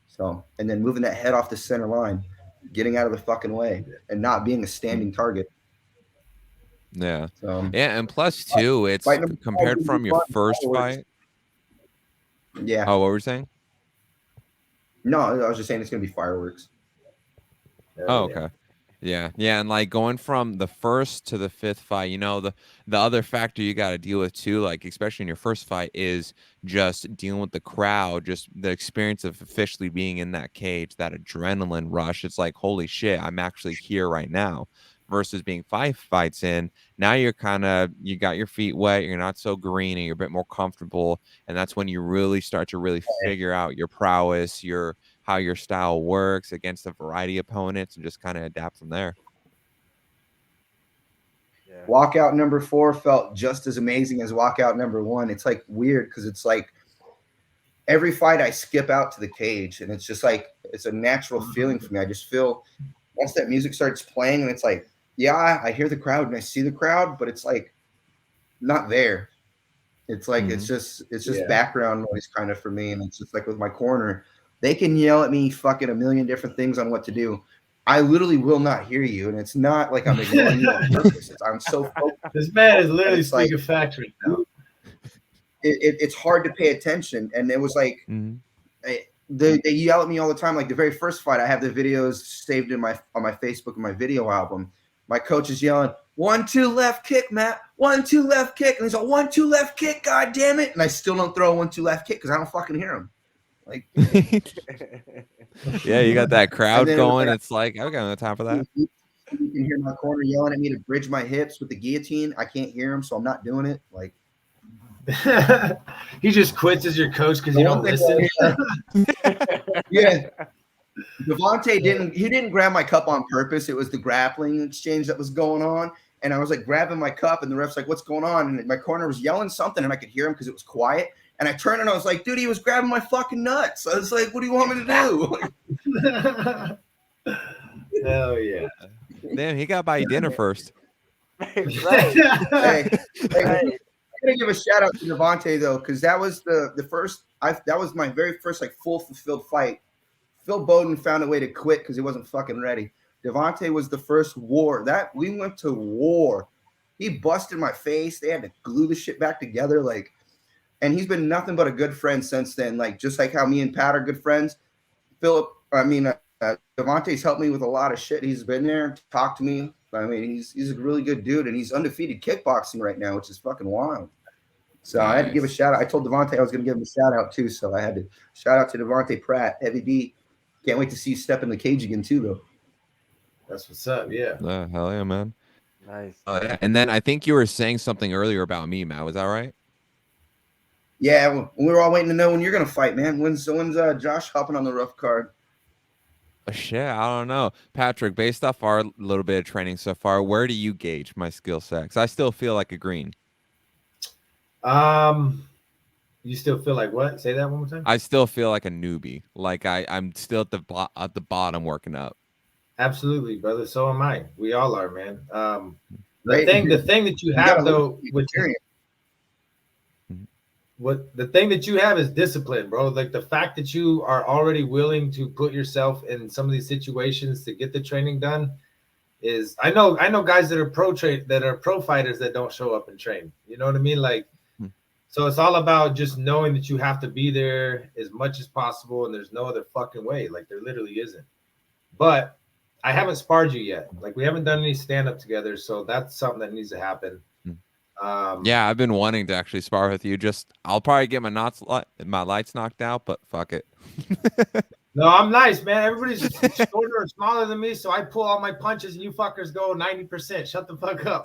So, and then moving that head off the center line, getting out of the fucking way, and not being a standing target. Yeah. So, Yeah, and plus too, it's fight number 5 compared will be from your fun. first Fireworks. fight. Yeah. Oh, what were you saying? No, I was just saying it's gonna be fireworks. Oh, okay. Yeah, and like going from the first to the 5th fight, you know, the other factor you got to deal with too, like especially in your first fight, is just dealing with the crowd, just the experience of officially being in that cage, that adrenaline rush. It's like, holy shit, I'm actually here right now. Versus being 5 fights in, now you got your feet wet, you're not so green, and you're a bit more comfortable, and that's when you really start to figure out your prowess, how your style works against a variety of opponents, and just kind of adapt from there. Yeah. Walkout number 4 felt just as amazing as walkout number 1. It's like weird because it's like every fight I skip out to the cage, and it's just like it's a natural feeling for me. I just feel once that music starts playing, and it's like, yeah, I hear the crowd and I see the crowd, but it's like not there. It's like it's just background noise kind of for me, and it's just like with my corner, they can yell at me fucking a million different things on what to do. I literally will not hear you, and it's not like I'm ignoring you on purpose. I'm so focused. This man is literally speaking factory now. It's hard to pay attention, and it was like they yell at me all the time. Like the very first fight, I have the videos saved on my Facebook and my video album. My coach is yelling, 1-2 left kick, Matt. 1-2 left kick, and he's like 1-2 left kick. God damn it! And I still don't throw a 1-2 left kick because I don't fucking hear him. Like, yeah, you got that crowd going. It's like, I got no time for that. You can hear my corner yelling at me to bridge my hips with the guillotine. I can't hear him, so I'm not doing it. Like, he just quits as your coach because you don't listen. Yeah. Devontae didn't grab my cup on purpose. It was the grappling exchange that was going on. And I was like grabbing my cup, and the ref's like, what's going on? And my corner was yelling something, and I could hear him because it was quiet. And I turned and I was like, dude, he was grabbing my fucking nuts. I was like, what do you want me to do? Hell yeah. Damn, he got to buy you dinner first. Right. Hey, I'm gonna give a shout out to Devontae though, because that was the first. That was my very first like full fulfilled fight. Phil Bowden found a way to quit because he wasn't fucking ready. Devontae was the first war that we went to war. He busted my face. They had to glue the shit back together, like. And he's been nothing but a good friend since then. Like just like how me and Pat are good friends. Devontae's helped me with a lot of shit. He's been there, talked to me. I mean, he's a really good dude, and he's undefeated kickboxing right now, which is fucking wild. So nice. I had to give a shout out. I told Devontae I was going to give him a shout out too, so I had to shout out to Devontae Pratt, Heavy D. Can't wait to see you step in the cage again too, though. That's what's up. Yeah. Hell yeah, man. Nice. Yeah. And then I think you were saying something earlier about me, Matt. Was that right? Yeah, we were all waiting to know when you're gonna fight, man. When's Josh hopping on the rough card? Shit, I don't know. Patrick, based off our little bit of training so far, where do you gauge my skill set? 'Cause I still feel like a green. You still feel like what? Say that one more time. I still feel like a newbie. Like I'm still at the bottom working up. Absolutely, brother. So am I. We all are, man. Right? The thing that you You gotta have though, look at which experience. what the thing that you have is discipline, bro. Like the fact that you are already willing to put yourself in some of these situations to get the training done is I know guys that are pro fighters that don't show up and train. You know what I mean? Like, so it's all about just knowing that you have to be there as much as possible, and there's no other fucking way. Like there literally isn't. But I haven't sparred you yet. Like we haven't done any stand up together, so that's something that needs to happen. Yeah, I've been wanting to actually spar with you. Just I'll probably get my lights knocked out, but fuck it. No, I'm nice, man. Everybody's shorter or smaller than me, so I pull all my punches, and you fuckers go 90%. Shut the fuck up.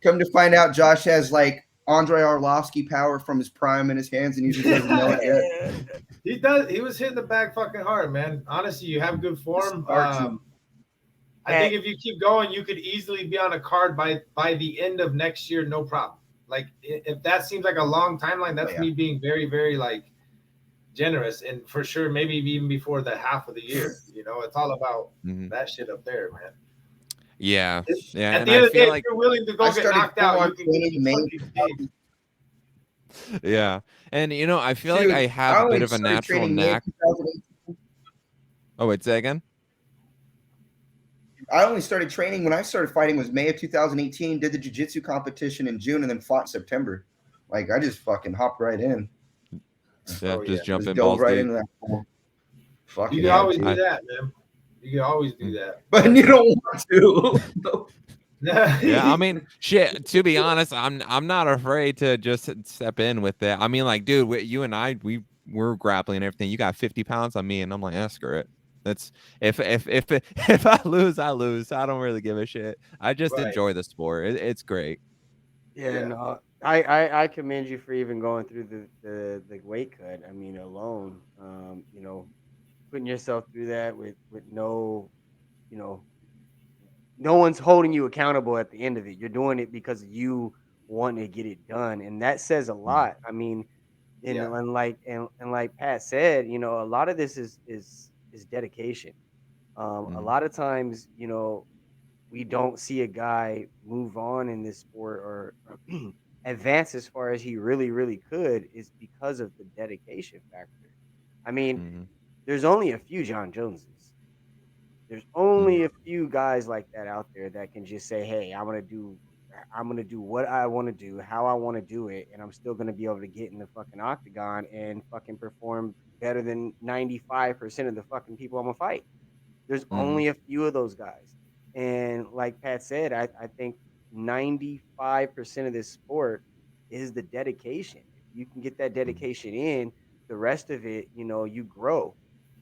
Come to find out, Josh has like Andrei Arlovsky power from his prime in his hands, and he just doesn't know it yet. He does. He was hitting the bag fucking hard, man. Honestly, you have good form. I think if you keep going, you could easily be on a card by the end of next year, no problem. Like if that seems like a long timeline, that's me being very, very like generous, and for sure, maybe even before the half of the year. You know, it's all about that shit up there, man. Yeah, yeah. At the end of the day, if you're willing to go get knocked out, you can get yeah, and you know, I feel like I have a bit of a natural knack. Oh, wait, say again. I only started training when I started fighting was May of 2018. Did the jiu-jitsu competition in June and then fought in September. Like I just fucking hopped right in. Yeah, just jump in balls right into that pool. You can always do that, man. You can always do that, but you don't want to. Yeah, I mean, shit. To be honest, I'm not afraid to just step in with that. I mean, like, dude, you and I, we're grappling and everything. You got 50 pounds on me, and I'm like, screw it. That's if I lose, I lose. I don't really give a shit. I just enjoy the sport. It's great. Yeah, no, I commend you for even going through the weight cut. I mean, alone, you know, putting yourself through that with no, you know, no one's holding you accountable at the end of it. You're doing it because you want to get it done, and that says a lot. I mean, and like Pat said, you know, a lot of this is dedication. A lot of times, you know, we don't see a guy move on in this sport or advance as far as he really, really could is because of the dedication factor. I mean, there's only a few John Joneses. There's only a few guys like that out there that can just say, "Hey, I'm gonna do what I want to do, how I want to do it, and I'm still gonna be able to get in the fucking octagon and fucking perform better than 95% of the fucking people I'm gonna fight." There's only a few of those guys. And like Pat said, I think 95% of this sport is the dedication. If you can get that dedication in, the rest of it, you know, you grow.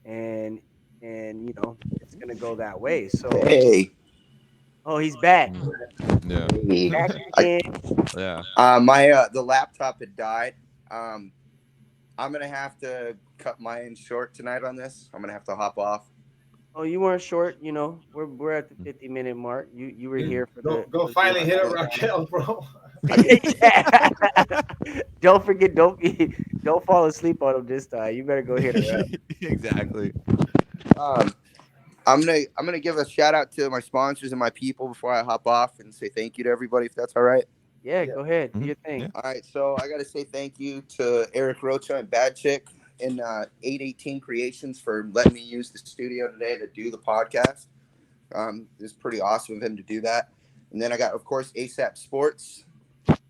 And you know, it's gonna go that way. So oh, he's back. Yeah. Back again. Yeah. My the laptop had died. I'm gonna have to cut mine short tonight on this. I'm gonna have to hop off. Oh, you weren't short, you know. We're at the 50-minute mark. You were here for go finally hit a Raquel, bro. Don't forget, don't fall asleep on him this time. You better go hit her up. Exactly. I'm gonna give a shout out to my sponsors and my people before I hop off and say thank you to everybody if that's all right. Yeah, go ahead. Do your thing. Yeah. All right, so I gotta say thank you to Eric Rocha and Bad Chick and 818 Creations for letting me use the studio today to do the podcast. It's pretty awesome of him to do that. And then I got, of course, ASAP Sports.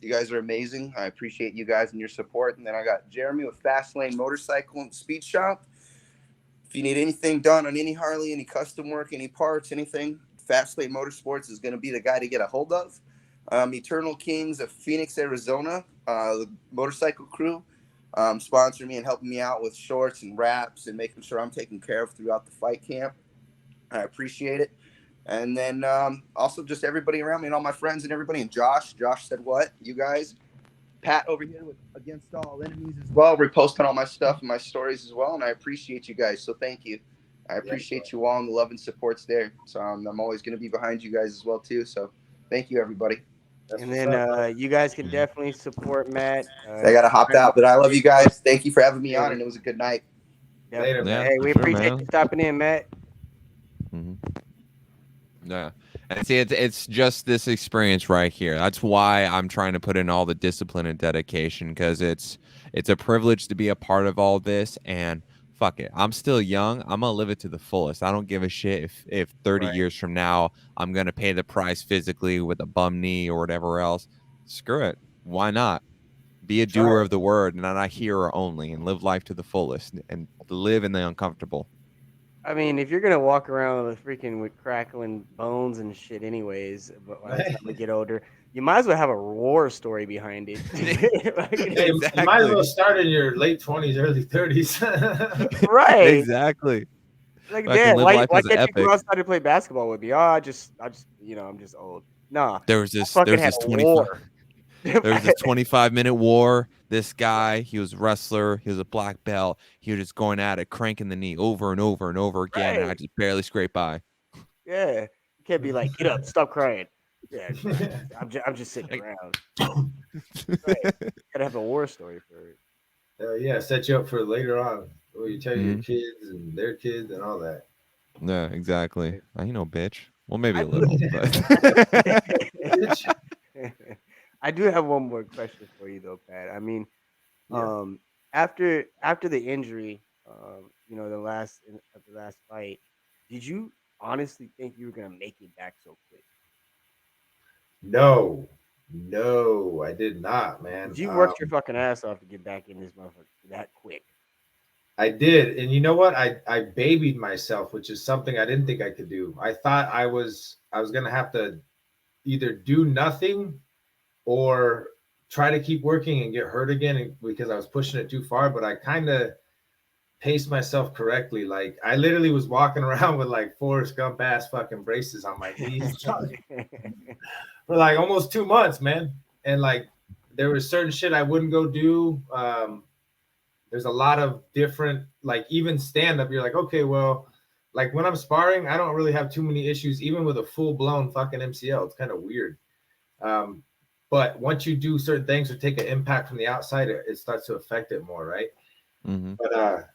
You guys are amazing. I appreciate you guys and your support. And then I got Jeremy with Fast Lane Motorcycle and Speed Shop. If you need anything done on any Harley, any custom work, any parts, anything, Fast Lane Motorsports is going to be the guy to get a hold of. Eternal Kings of Phoenix, Arizona, the motorcycle crew. sponsoring me and helping me out with shorts and wraps and making sure I'm taken care of throughout the fight camp. I appreciate it. And then also just everybody around me and all my friends and everybody. And Josh said what? You guys. Pat over here with Against All Enemies as well, reposting all my stuff and my stories as well. And I appreciate you guys. So thank you. I appreciate you all and the love and support's there. So I'm always going to be behind you guys as well too. So thank you, everybody. And then you guys can definitely support Matt. I got to hop out, but I love you guys. Thank you for having me on, and it was a good night. Later, Yeah, hey, we appreciate you stopping in, Matt. Yeah. And see, it's just this experience right here. That's why I'm trying to put in all the discipline and dedication, because it's a privilege to be a part of all this. And fuck it, I'm still young. I'm gonna live it to the fullest. I don't give a shit if 30 years from now I'm gonna pay the price physically with a bum knee or whatever else. Screw it. Why not? Be a doer of the word and not a hearer only, and live life to the fullest and live in the uncomfortable. I mean, if you're gonna walk around with crackling bones and shit, anyways, but by the time we get older, you might as well have a war story behind it. Exactly. You might as well start in your late 20s, early 30s. Right. Exactly. Like, Dad, why can't you go outside and play basketball with me? Oh, I'm just, I'm just old. Nah. There was this 25-minute war. This guy, he was a wrestler, he was a black belt. He was just going at it, cranking the knee over and over and over again, and I just barely scraped by. Yeah, you can't be like, get up, stop crying. Yeah, I'm just sitting around. Right. You gotta have a war story for it. Yeah, set you up for later on. Where you tell your kids and their kids and all that. Yeah, exactly. Bitch. Well, maybe a little, but I do have one more question for you though, Pat. I mean, after the injury, the last fight, did you honestly think you were gonna make it back so quick? No, I did not, man. You worked your fucking ass off to get back in this motherfucker that quick. I did, and you know what? I babied myself, which is something I didn't think I could do. I thought I was gonna have to either do nothing or try to keep working and get hurt again because I was pushing it too far. But I kind of paced myself correctly. Like I literally was walking around with like Forrest Gump ass fucking braces on my knees for like almost 2 months, man. And like there was certain shit I wouldn't go do. There's a lot of different, like even stand up. You're like, okay, well, like when I'm sparring, I don't really have too many issues, even with a full blown fucking MCL. It's kind of weird. But once you do certain things or take an impact from the outside, it starts to affect it more, right? But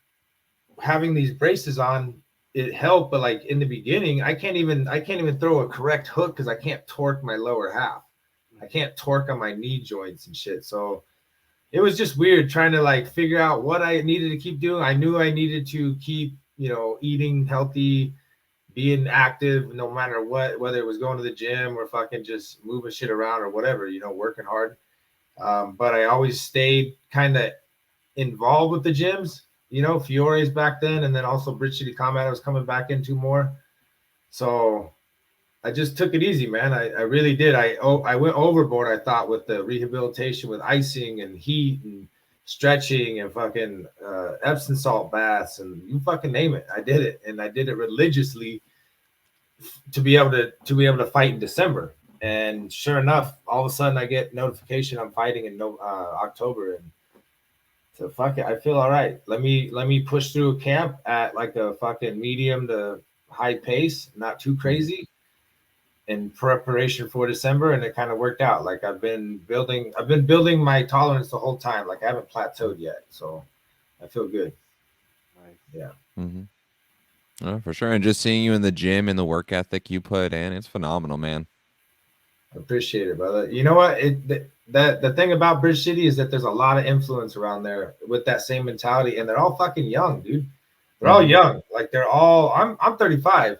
having these braces on, it helped. But like in the beginning, I can't even throw a correct hook because I can't torque my lower half. I can't torque on my knee joints and shit. So it was just weird trying to like figure out what I needed to keep doing. I knew I needed to keep, eating healthy, being active no matter what, whether it was going to the gym or fucking just moving shit around or whatever, working hard. But I always stayed kind of involved with the gyms, Fiore's back then. And then also Bridge City Combat I was coming back into more. So I just took it easy, man. I really did. I went overboard, I thought, with the rehabilitation with icing and heat and stretching and fucking Epsom salt baths and you fucking name it. I did it, and I did it religiously to be able to fight in December. And sure enough, all of a sudden I get notification I'm fighting in October, and so fuck it, I feel all right. Let me push through a camp at like a fucking medium to high pace, not too crazy, in preparation for December, and it kind of worked out. Like I've been building my tolerance the whole time. Like I haven't plateaued yet, so I feel good. Nice. Yeah. Oh, for sure. And just seeing you in the gym and the work ethic you put in, it's phenomenal, man. I appreciate it, brother. You know what? The thing about Bridge City is that there's a lot of influence around there with that same mentality, and they're all fucking young, dude. They're all young. Like they're all. I'm 35.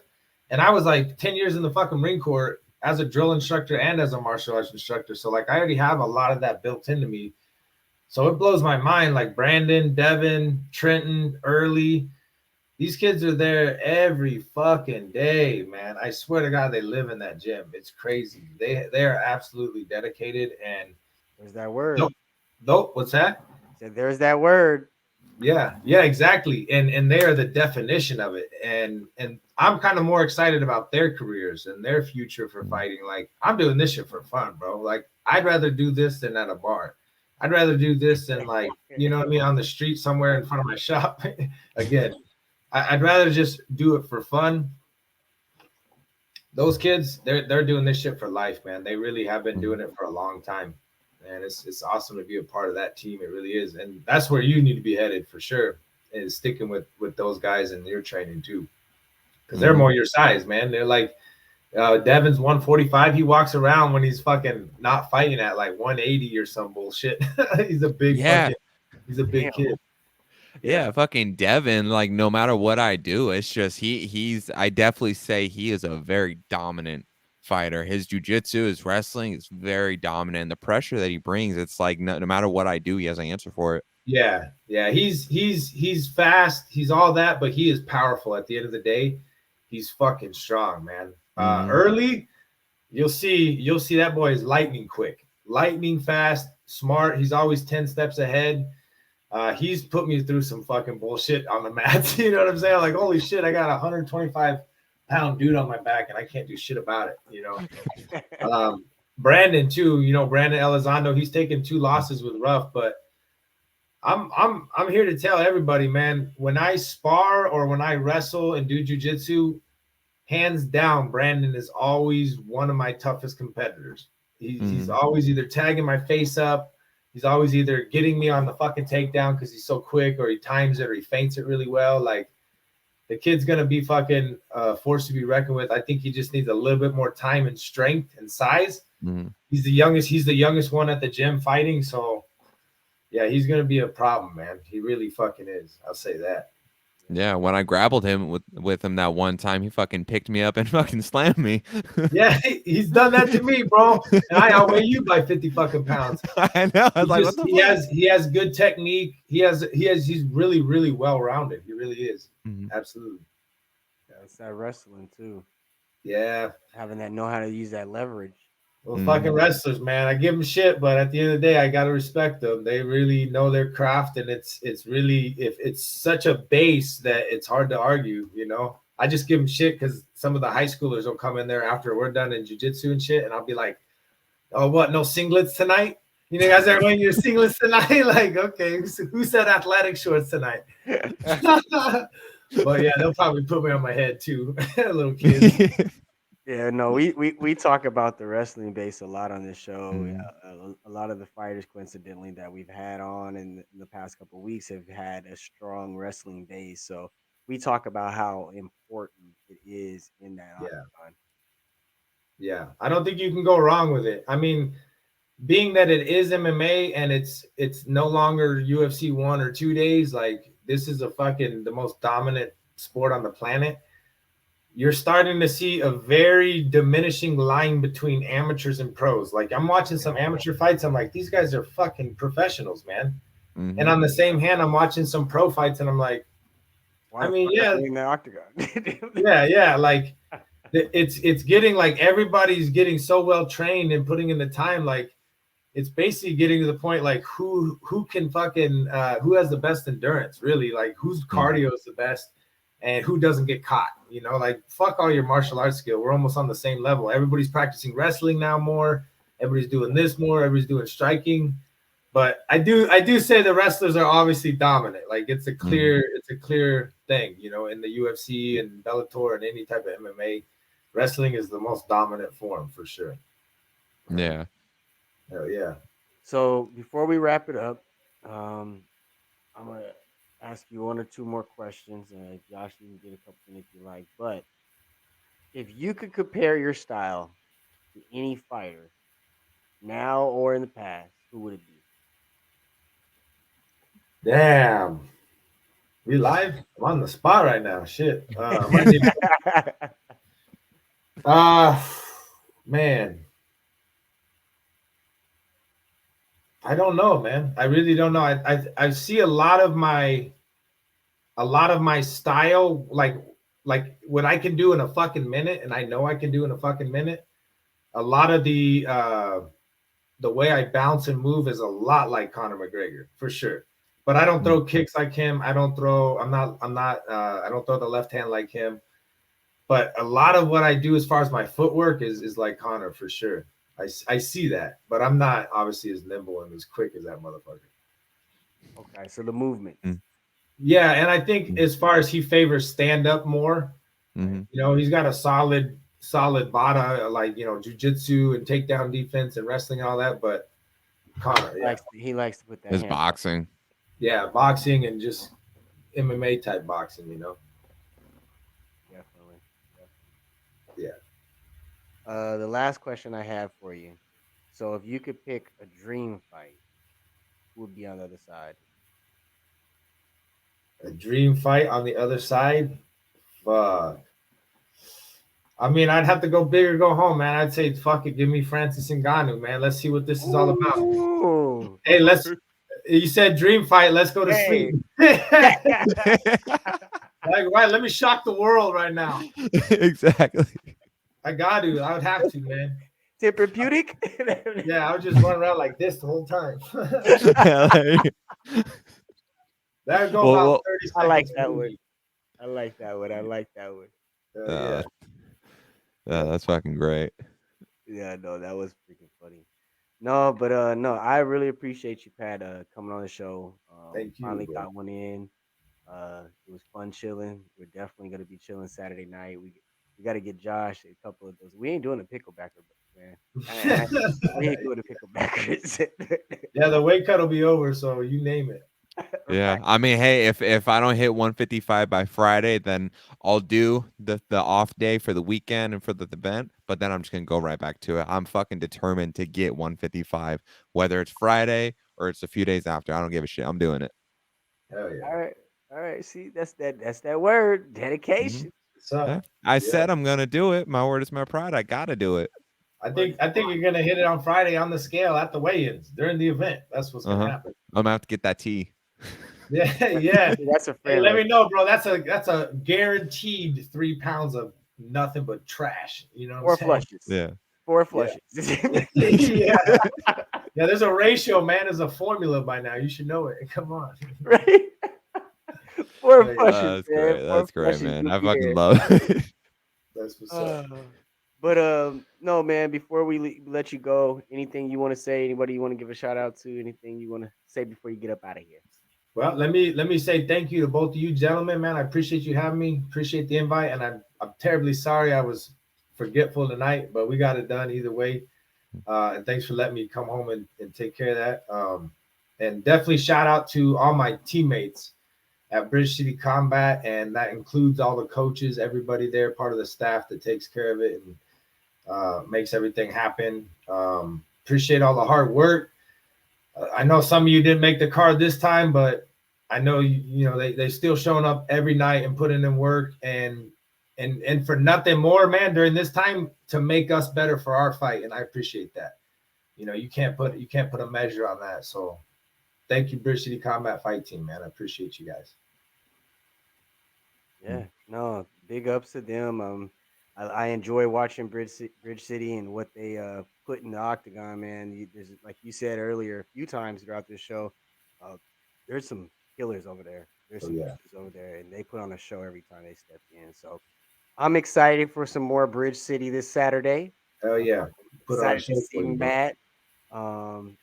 And I was like 10 years in the fucking Marine Corps as a drill instructor and as a martial arts instructor. So like I already have a lot of that built into me. So it blows my mind. Like Brandon, Devin, Trenton, Early, these kids are there every fucking day, man. I swear to God, they live in that gym. It's crazy. They are absolutely dedicated. And there's that word. Nope. What's that? So there's that word. Yeah, exactly. And they are the definition of it. And I'm kind of more excited about their careers and their future for fighting. Like, I'm doing this shit for fun, bro. Like, I'd rather do this than at a bar. I'd rather do this than, like, you know what I mean, on the street somewhere in front of my shop. Again, I'd rather just do it for fun. Those kids, they're doing this shit for life, man. They really have been doing it for a long time. And it's awesome to be a part of that team. It really is. And that's where you need to be headed for sure, is sticking with those guys and your training too. Because they're more your size, man. They're like Devin's 145. He walks around when he's fucking not fighting at like 180 or some bullshit. He's a big he's a big kid. Yeah, fucking Devin, like no matter what I do, it's just he's I definitely say he is a very dominant fighter. His jiu-jitsu, his wrestling is very dominant. And the pressure that he brings, it's like no matter what I do, he has an answer for it. Yeah. He's fast, he's all that, but he is powerful at the end of the day. He's fucking strong, man. Early, you'll see that boy is lightning quick, lightning fast, smart. He's always 10 steps ahead. He's put me through some fucking bullshit on the mats. You know what I'm saying? Like, holy shit, I got a 125-pound dude on my back and I can't do shit about it, you know. Brandon too, you know, Brandon Elizondo, he's taken 2 losses with RUF, but I'm here to tell everybody, man, when I spar or when I wrestle and do jiu-jitsu, hands down, Brandon is always one of my toughest competitors. He's always either tagging my face up. He's always either getting me on the fucking takedown because he's so quick, or he times it, or he feints it really well. Like, the kid's gonna be fucking forced to be reckoned with. I think he just needs a little bit more time and strength and size. He's the youngest one at the gym fighting. So yeah, he's gonna be a problem, man. He really fucking is. I'll say that. Yeah, when I grappled him with him that one time, he fucking picked me up and fucking slammed me. Yeah, he's done that to me, bro. And I outweigh you by 50 fucking pounds. I know. I was like, what the fuck? He has good technique. He's really, really well rounded. He really is. Absolutely. Yeah, it's that wrestling too. Yeah. Having that know how to use that leverage. Well, fucking wrestlers, man. I give them shit, but at the end of the day, I gotta respect them. They really know their craft, and it's really, if it's such a base that it's hard to argue. You know, I just give them shit because some of the high schoolers will come in there after we're done in jiu-jitsu and shit, and I'll be like, "Oh, what? No singlets tonight? You know, guys are wearing your singlets tonight?" Like, okay, who said athletic shorts tonight? But yeah, they'll probably put me on my head too, little kids. Yeah, no, we talk about the wrestling base a lot on this show. A lot of the fighters, coincidentally, that we've had on in the past couple of weeks have had a strong wrestling base. So we talk about how important it is in that octagon. Yeah, I don't think you can go wrong with it. I mean, being that it is MMA and it's no longer UFC 1 or 2 days, like, this is the most dominant sport on the planet. You're starting to see a very diminishing line between amateurs and pros. Like, I'm watching some amateur fights. I'm like, these guys are fucking professionals, man. And on the same hand, I'm watching some pro fights and I'm like, in the octagon. yeah. Like, it's getting like everybody's getting so well trained and putting in the time. Like, it's basically getting to the point like who can fucking who has the best endurance, really, like whose cardio is the best and who doesn't get caught, you know, like fuck all your martial arts skill. We're almost on the same level. Everybody's practicing wrestling now more. Everybody's doing this more. Everybody's doing striking. But I do say the wrestlers are obviously dominant. Like, it's a clear thing, you know, in the UFC and Bellator and any type of MMA, wrestling is the most dominant form for sure. Yeah. Hell yeah. So before we wrap it up, I'm gonna ask you 1 or 2 more questions. Josh, you can get a couple if you like. But if you could compare your style to any fighter, now or in the past, who would it be? Damn. We live? I'm on the spot right now. Shit. Man. I don't know, man. I really don't know. I see a lot of my style, like what I can do in a fucking minute, and I know I can do in a fucking minute. A lot of the way I bounce and move is a lot like Conor McGregor, for sure. but I don't throw kicks like him. I don't throw the left hand like him. But a lot of what I do as far as my footwork is like Connor for sure. I see that, but I'm not obviously as nimble and as quick as that motherfucker. Okay, so the movement. Yeah, and I think as far as he favors stand up more, Mm-hmm. you know, he's got a solid bada, like, you know, jiu-jitsu and takedown defense and wrestling and all that. But Connor, he likes to put that His hand boxing. yeah, boxing and just MMA type boxing, you know. Definitely. Yeah. The last question I have for you. So if you could pick a dream fight, who would be on the other side? A dream fight on the other side? Fuck. I mean, I'd have to go big or go home, man. I'd say, fuck it, give me Francis Ngannou, man. Let's see what this is all about. Ooh. Hey, you said dream fight. Let's go to sleep. Like, right, let me shock the world right now. Exactly. I got to. I would have to, man. Therapeutic? Yeah, I would just run around like this the whole time. That would go about 30 seconds. I like that one. I like that one. Yeah. Yeah, that's fucking great. Yeah, no, that was freaking funny. No, but no, I really appreciate you, Pat, coming on the show. Thank you. Finally Bro. got one in. It was fun chilling. We're definitely gonna be chilling Saturday night. We got to get Josh a couple of those. We ain't doing a picklebacker, man. We ain't doing a picklebackers. Yeah, the weight cut will be over, so you name it. Yeah, I mean, hey, if I don't hit 155 by Friday, then I'll do the off day for the weekend and for the event. But then I'm just gonna go right back to it. I'm fucking determined to get 155, whether it's Friday or it's a few days after. I don't give a shit. I'm doing it. Hell yeah! All right. See, that's that word, dedication. So I said I'm gonna do it. My word is my pride. I gotta do it. I think you're gonna hit it on Friday on the scale at the weigh-ins during the event. That's what's gonna happen. I'm gonna have to get that tea. Yeah. That's a fair. Hey, let me know, bro. That's a guaranteed 3 pounds of nothing but trash. You know what I'm saying? Flushes. Yeah. 4 flushes. Yeah. Yeah, there's a ratio, man. There's a formula by now. You should know it. Come on. Right? 4 flushes. That's great. That's great, man. I fucking love it. That's what's up. But no, man. Before we let you go, anything you want to say? Anybody you want to give a shout out to? Anything you want to say before you get up out of here? Well, let me say thank you to both of you gentlemen, man. I appreciate you having me. Appreciate the invite, and I'm terribly sorry I was forgetful tonight, but we got it done either way. And thanks for letting me come home and take care of that. And definitely shout out to all my teammates at Bridge City Combat, and that includes all the coaches, everybody there, part of the staff that takes care of it and makes everything happen. Appreciate all the hard work. I know some of you didn't make the card this time, but I know you know they still showing up every night and putting in work and for nothing more, man, during this time to make us better for our fight, and I appreciate that. You know, you can't put a measure on that. So thank you, Bridge City Combat Fight Team, man. I appreciate you guys. Yeah, no, big ups to them. I enjoy watching Bridge City and what they put in the octagon, man. There's, like you said earlier, a few times throughout this show, there's some killers over there. There's some killers over there, and they put on a show every time they step in. So I'm excited for some more Bridge City this Saturday. Hell yeah! Put on a show for you, Matt.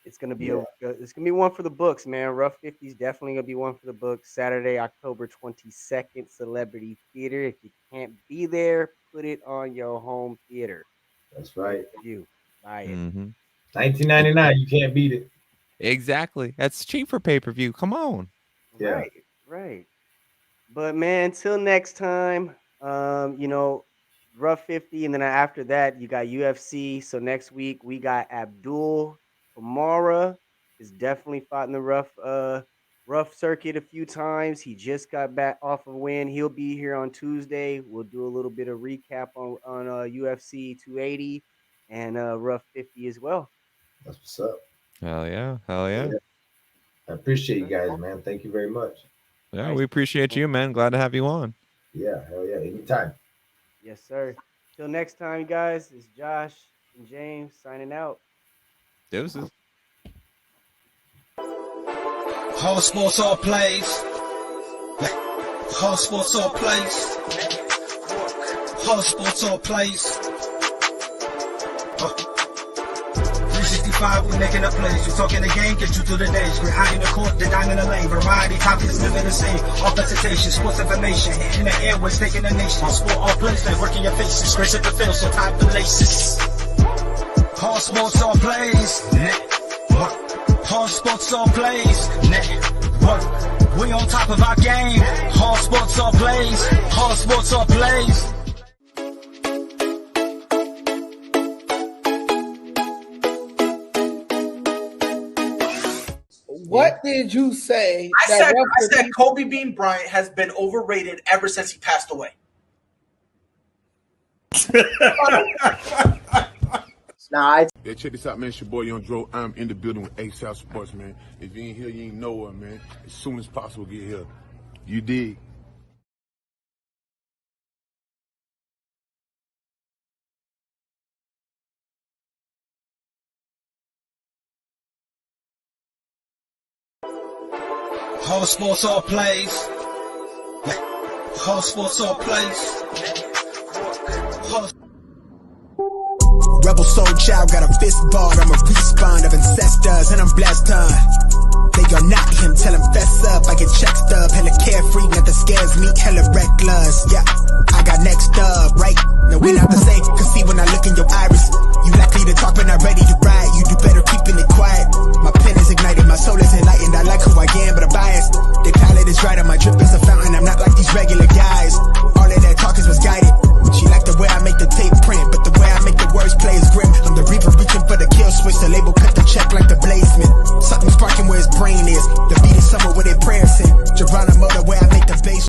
It's gonna be it's gonna be one for the books, man. RUF 50 is definitely gonna be one for the books. Saturday, October 22nd, Celebrity Theater. If you can't be there, put it on your home theater. That's right. You buy it. $19.99. You can't beat it. Exactly. That's cheap for pay-per-view. Come on. Yeah. Right. But man, till next time, you know, RUF 50, and then after that, you got UFC. So next week we got Abdul Kamara. Is definitely fought in the RUF circuit a few times. He just got back off a win. He'll be here on Tuesday. We'll do a little bit of recap on UFC 280 and RUF 50 as well. That's what's up. Hell yeah. I appreciate you guys, man. Thank you very much. Yeah, we appreciate you, man. Glad to have you on. Yeah, hell yeah. Anytime. Yes, sir. Till next time, guys. It's Josh and James signing out. Deuces. All sports, all plays. All sports, all plays. All sports, all plays. 365, we making a plays. You talking the game, get you through the days. We're high in the court, the dime in the lane. Variety, topics, living the same. Offensive, sports information. In the airways, taking the nation. Sport, all plays, they working your faces. Grace at the field, so tie the laces. All sports, all plays. All sports, all plays. We on top of our game. All sports, all plays. All sports, all plays. What did you say? I said Kobe Bean Bryant has been overrated ever since he passed away. Nah, Yeah, check this out, man. It's your boy Young Dro. I'm in the building with A-South Sports, man. If you ain't here, you ain't nowhere, man. As soon as possible, get here. You dig? All sports, all plays. All sports, all plays. Rebel soul child got a fist ball, I'm a respawn of ancestors, and I'm blessed, They are not him, tell him fess up, I get check stub, hella carefree, nothing scares me, hella reckless, yeah, I got next up, right, now we not the same, cause see when I look in your iris, you likely to talk but not ready to ride, you do better keeping it quiet, my pen is ignited, my soul is enlightened, I like who I am, but I'm biased, they palette is right, and my drip is a fountain, I'm not like these regular guys, all of that talk is misguided, she like the way I make the tape print, but the way I make the words play is grim, I'm the reaper reaching for the kill switch, the label cut the check like